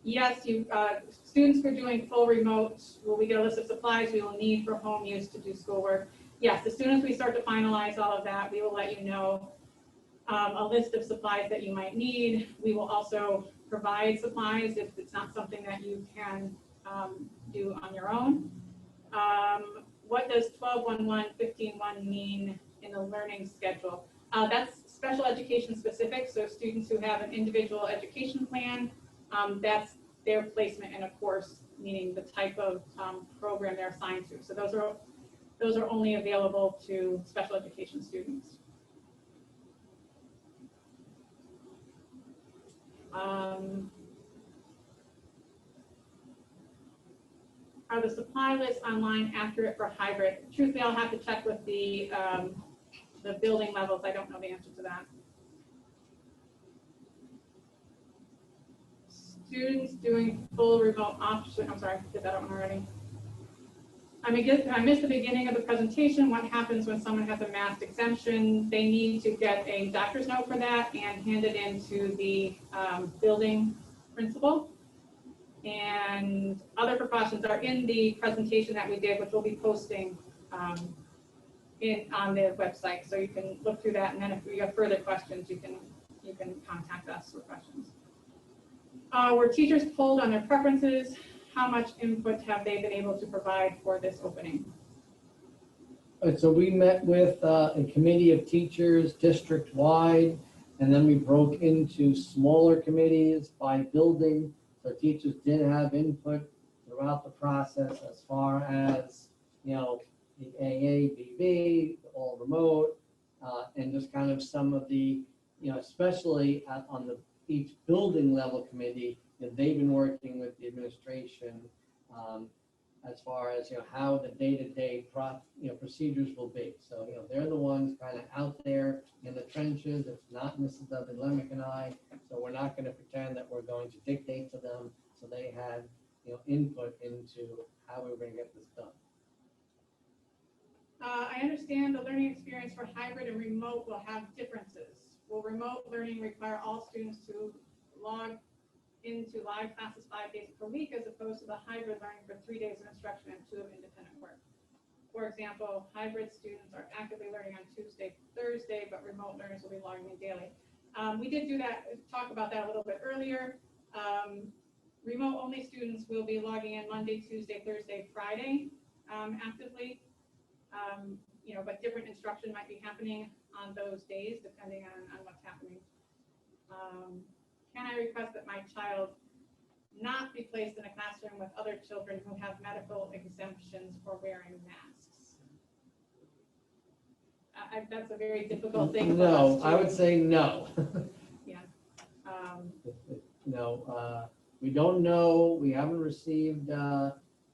[SPEAKER 3] Yes, students who are doing full remote, will we get a list of supplies we will need for home use to do schoolwork? Yes, as soon as we start to finalize all of that, we will let you know a list of supplies that you might need. We will also provide supplies if it's not something that you can do on your own. What does 12.11.15.1 mean in the learning schedule? That's special education specific, so students who have an individual education plan, that's their placement in a course, meaning the type of program they're assigned to. So those are only available to special education students. Are the supply lists online accurate for hybrid? Truthfully, I'll have to check with the building levels. I don't know the answer to that. Students doing full remote option. I'm sorry, did that one already. I missed the beginning of the presentation. What happens when someone has a mask exemption? They need to get a doctor's note for that and hand it into the building principal. And other precautions are in the presentation that we did, which we'll be posting on the website. So you can look through that, and then if you have further questions, you can contact us for questions. Were teachers polled on their preferences? How much input have they been able to provide for this opening?
[SPEAKER 1] So we met with a committee of teachers district-wide, and then we broke into smaller committees by building. So teachers did have input throughout the process as far as, the AA, BB, all remote, and just kind of some of the, especially on the each building level committee, they've been working with the administration as far as how the day-to-day procedures will be. So they're the ones kind of out there in the trenches. It's not Mrs. Dudley Lemick and I, so we're not going to pretend that we're going to dictate to them. So they had input into how we were going to get this done.
[SPEAKER 3] I understand the learning experience for hybrid and remote will have differences. Will remote learning require all students to log into live classes 5 days per week as opposed to the hybrid learning for 3 days of instruction and 2 of independent work? For example, hybrid students are actively learning on Tuesday, Thursday, but remote learners will be logging in daily. We did talk about that a little bit earlier. Remote only students will be logging in Monday, Tuesday, Thursday, Friday actively. But different instruction might be happening on those days depending on what's happening. Can I request that my child not be placed in a classroom with other children who have medical exemptions for wearing masks? That's a very difficult thing.
[SPEAKER 1] No, I would say no.
[SPEAKER 3] Yeah.
[SPEAKER 1] We don't know, we haven't received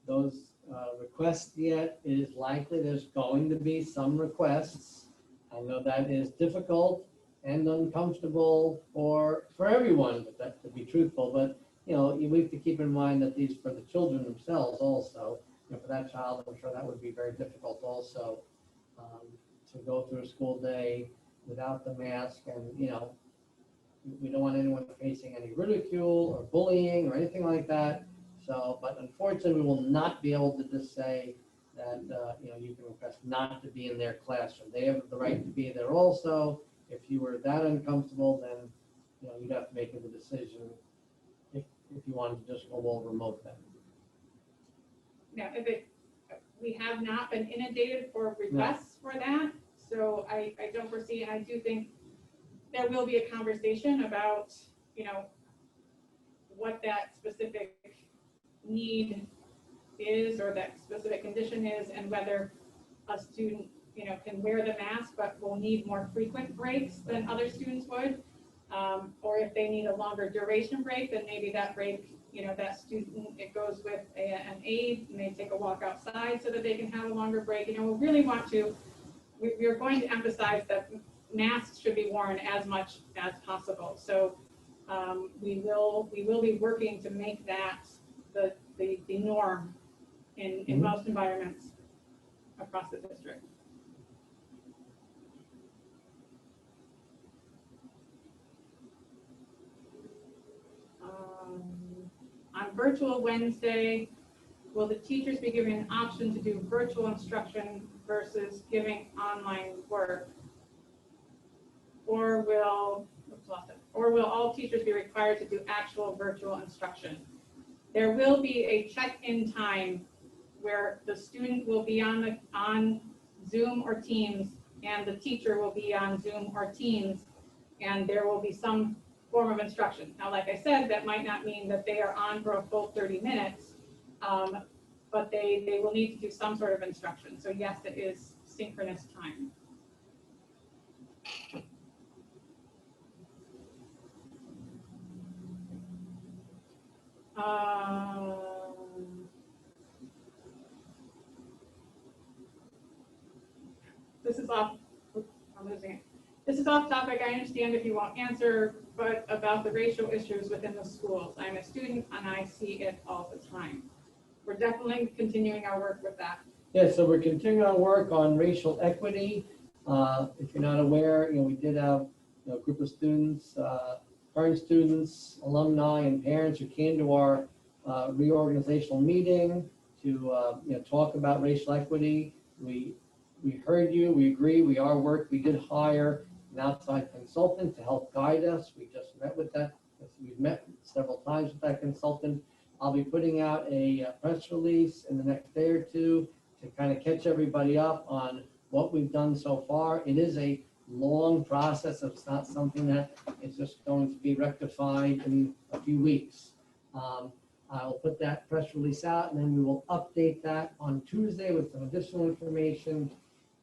[SPEAKER 1] those requests yet. It is likely there's going to be some requests. I know that is difficult and uncomfortable for everyone, but that, to be truthful, but we have to keep in mind that these for the children themselves also. For that child, I'm sure that would be very difficult also, to go through a school day without the mask, and we don't want anyone facing any ridicule or bullying or anything like that. So, but unfortunately, we will not be able to just say that you can request not to be in their classroom. They have the right to be there also. If you were that uncomfortable, then you'd have to make the decision if you wanted to just go all remote then.
[SPEAKER 3] Now, we have not been inundated for requests for that, so I don't foresee, and I do think there will be a conversation about, what that specific need is or that specific condition is, and whether a student, can wear the mask but will need more frequent breaks than other students would. Or if they need a longer duration break, then maybe that break, that student, it goes with an aide and they take a walk outside so that they can have a longer break. We really want to, we're going to emphasize that masks should be worn as much as possible. So we will be working to make that the norm in most environments across the district. On virtual Wednesday, will the teachers be given an option to do virtual instruction versus giving online work? Or will all teachers be required to do actual virtual instruction? There will be a check-in time where the student will be on Zoom or Teams, and the teacher will be on Zoom or Teams, and there will be some form of instruction. Now, like I said, that might not mean that they are on for a full 30 minutes, but they will need to do some sort of instruction. So yes, it is synchronous time. This is off. I'm losing it. This is off topic. I understand if you won't answer, but about the racial issues within the schools. I'm a student and I see it all the time. We're definitely continuing our work with that.
[SPEAKER 1] Yeah, so we're continuing our work on racial equity. If you're not aware, we did have a group of students, current students, alumni, and parents who came to our reorganizational meeting to talk about racial equity. We heard you. We agree. We did hire an outside consultant to help guide us. We just met with that. We've met several times with that consultant. I'll be putting out a press release in the next day or two to kind of catch everybody up on what we've done so far. It is a long process. It's not something that is just going to be rectified in a few weeks. I'll put that press release out, and then we will update that on Tuesday with some additional information.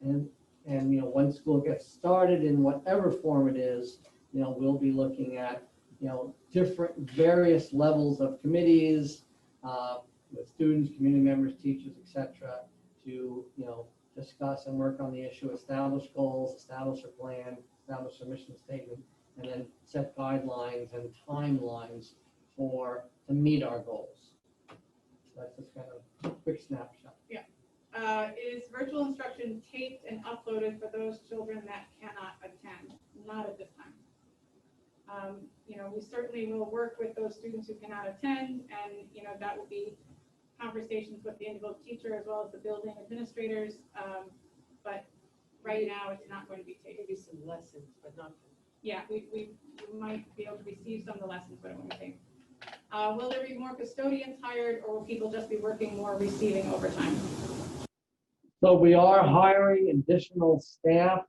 [SPEAKER 1] And when school gets started in whatever form it is, we'll be looking at different various levels of committees with students, community members, teachers, etc., to discuss and work on the issue, establish goals, establish a plan, establish a mission statement, and then set guidelines and timelines to meet our goals. So that's just kind of a quick snapshot.
[SPEAKER 3] Yeah. Is virtual instruction taped and uploaded for those children that cannot attend? Not at this time. We certainly will work with those students who cannot attend, and that will be conversations with the individual teacher as well as the building administrators. But right now, it's not going to be taped.
[SPEAKER 2] Maybe some lessons, but not.
[SPEAKER 3] Yeah, we might be able to receive some of the lessons, but it won't be taped. Will there be more custodians hired, or will people just be working more, receiving overtime?
[SPEAKER 1] So we are hiring additional staff.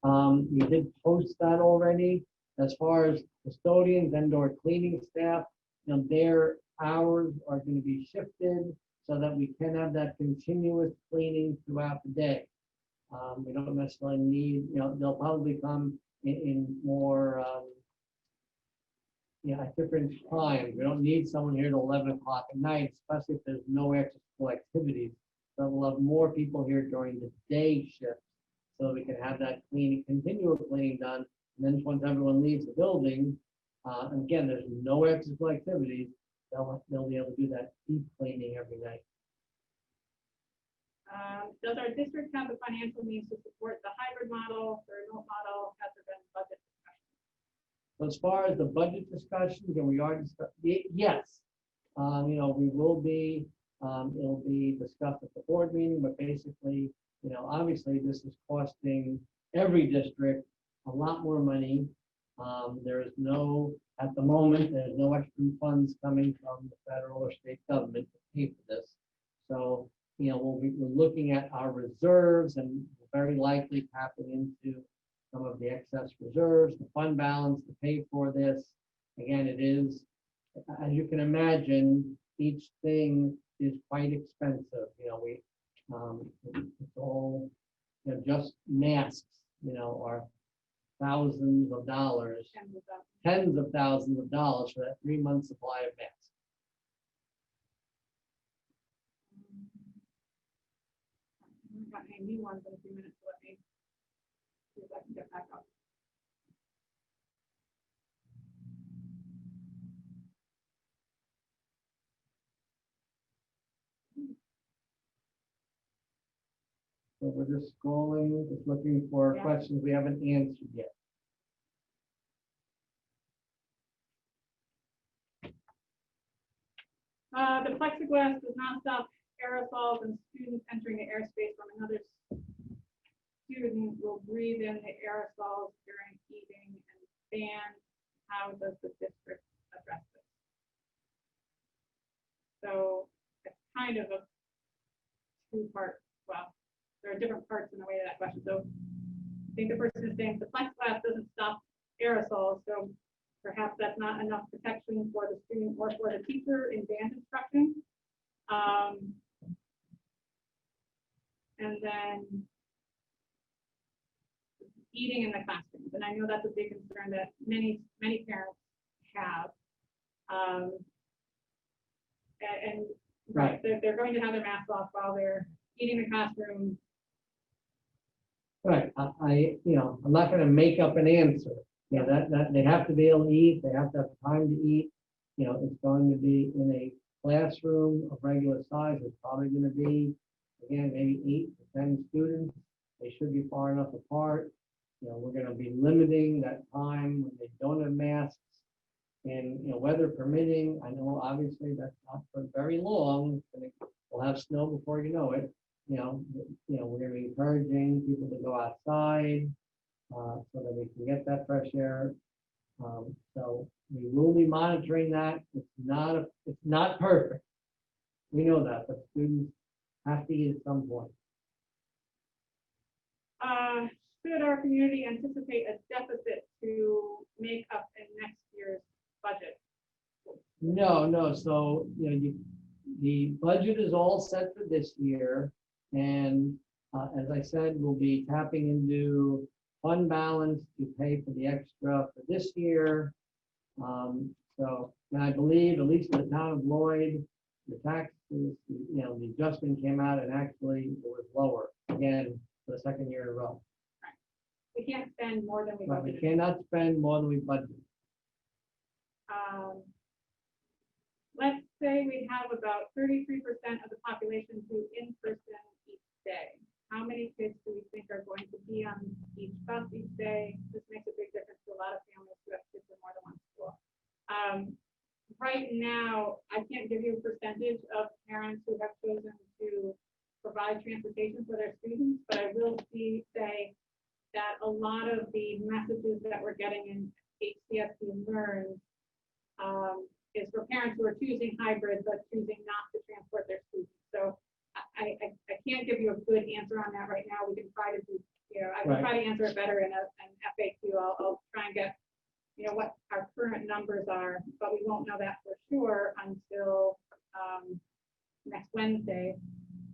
[SPEAKER 1] We did post that already. As far as custodians and/or cleaning staff, their hours are going to be shifted so that we can have that continuous cleaning throughout the day. We don't necessarily need, they'll probably come in more, at different times. We don't need someone here till 11 o'clock at night, especially if there's no extra school activities. So we'll have more people here during the day shift, so we can have that cleaning, continual cleaning done. And then once everyone leaves the building, and again, there's no extra school activities, they'll be able to do that deep cleaning every night.
[SPEAKER 3] Does our district have the financial means to support the hybrid model, the remote model? Has there been budget discussion?
[SPEAKER 1] So as far as the budget discussions, and we are discussing, yes, we will be, it'll be discussed at the board meeting, but basically, obviously this is costing every district a lot more money. There is no, at the moment, there's no extra funds coming from the federal or state government to pay for this. So, we're looking at our reserves and very likely tapping into some of the excess reserves, the fund balance to pay for this. Again, it is, as you can imagine, each thing is quite expensive. It's all, just masks, are thousands of dollars, tens of thousands of dollars for that 3-month supply of masks.
[SPEAKER 3] I haven't got any new ones in a few minutes, so let me see if I can get back up.
[SPEAKER 1] So we're just scrolling, just looking for
[SPEAKER 3] Yeah.
[SPEAKER 1] questions we haven't answered yet.
[SPEAKER 3] The plexiglass does not stop aerosols, and students entering the airspace from another student will breathe in the aerosols during eating and bans. How does the district address this? So it's kind of a two-part, well, there are different parts in the way of that question. So I think the person is saying the plexiglass doesn't stop aerosols, so perhaps that's not enough protection for the student or for the teacher in band instruction. And then eating in the classrooms. And I know that's a big concern that many parents have. And
[SPEAKER 1] Right.
[SPEAKER 3] they're going to have their masks off while they're eating in the classroom.
[SPEAKER 1] Right, I'm not gonna make up an answer. That they have to be able to eat, they have to have time to eat. It's going to be in a classroom of regular size. It's probably gonna be, again, maybe 8 to 10 students. They should be far enough apart. We're gonna be limiting that time when they don't have masks. And, weather permitting, I know obviously that's not for very long. We'll have snow before you know it. We're gonna be encouraging people to go outside so that we can get that fresh air. So we will be monitoring that. It's not perfect. We know that, but students have to eat at some point.
[SPEAKER 3] Should our community anticipate a deficit to make up in next year's budget?
[SPEAKER 1] No. So, the budget is all set for this year. And as I said, we'll be tapping into fund balance to pay for the extra for this year. And I believe, at least in the town of Lloyd, the taxes, the adjustment came out and actually it was lower again for the second year in a row.
[SPEAKER 3] We can't spend more than we
[SPEAKER 1] But we
[SPEAKER 3] budgeted.
[SPEAKER 1] cannot spend more than we budgeted.
[SPEAKER 3] Let's say we have about 33% of the population do in-person each day. How many kids do we think are going to be on each bus each day? This makes a big difference to a lot of families who have kids in more than one school. Right now, I can't give you a percentage of parents who have chosen to provide transportation for their students, but I will say that a lot of the messages that we're getting in HCSD Learn is for parents who are choosing hybrid, but choosing not to transport their students. So I can't give you a good answer on that right now. We can try to do, I can try to answer it better in an FAQ. I'll try and get, what our current numbers are, but we won't know that for sure until next Wednesday.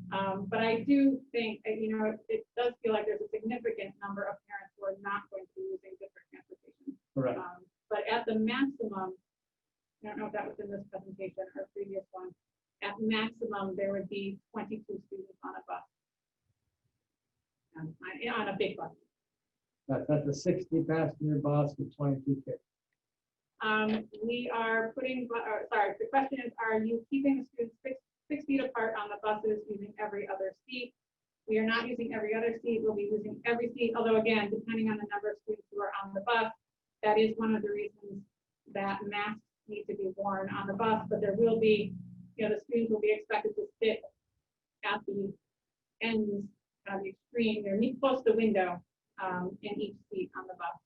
[SPEAKER 3] But I do think, it does feel like there's a significant number of parents who are not going to be using district transportation.
[SPEAKER 1] Correct.
[SPEAKER 3] But at the maximum, I don't know if that was in this presentation or previous one. At maximum, there would be 22 students on a bus. On a big bus.
[SPEAKER 1] That's a 60-passenger bus with 22 kids.
[SPEAKER 3] We are putting, sorry, the question is, are you keeping the students six feet apart on the buses using every other seat? We are not using every other seat. We'll be using every seat, although again, depending on the number of students who are on the bus, that is one of the reasons that masks need to be worn on the bus, but there will be, the students will be expected to sit at the ends of the extreme, they're close to the window in each seat on the bus.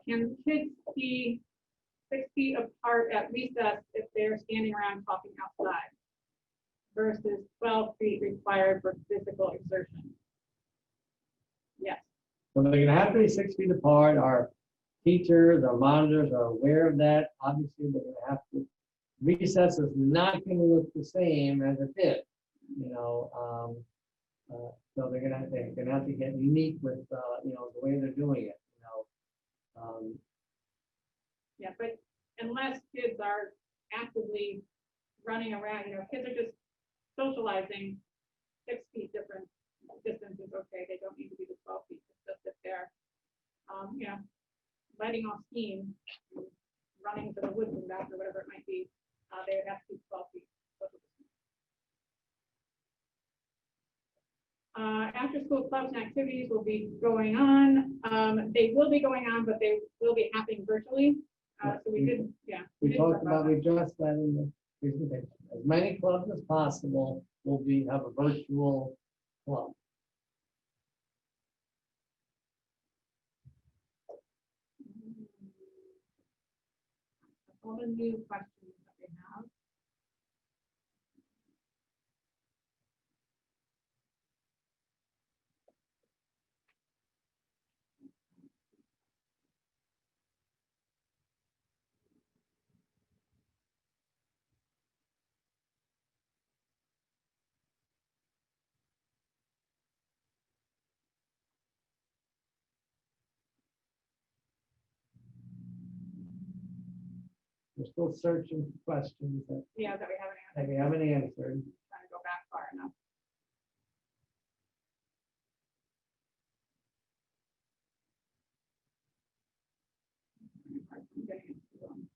[SPEAKER 3] Can kids be 6 feet apart at recess if they're standing around talking outside versus 12 feet required for physical exertion? Yes.
[SPEAKER 1] So they're gonna have to be 6 feet apart. Our teachers, our monitors are aware of that. Obviously, they're gonna have to, recess is not gonna look the same as it did, so they're gonna have to get unique with, the way they're doing it,
[SPEAKER 3] Yeah, but unless kids are actively running around, kids are just socializing, 6 feet different distance is okay. They don't need to be the 12 feet. It's just if they're, letting off steam, running to the woods and back or whatever it might be, they would have to be 12 feet. After school clubs and activities will be going on. They will be going on, but they will be happening virtually. So we did,
[SPEAKER 1] we talked about, we addressed that in the presentation. As many clubs as possible will have a virtual club.
[SPEAKER 3] All the new questions that we have.
[SPEAKER 1] We're still searching for questions that
[SPEAKER 3] That we haven't answered.
[SPEAKER 1] we haven't answered.
[SPEAKER 3] Trying to go back far enough. Getting into them.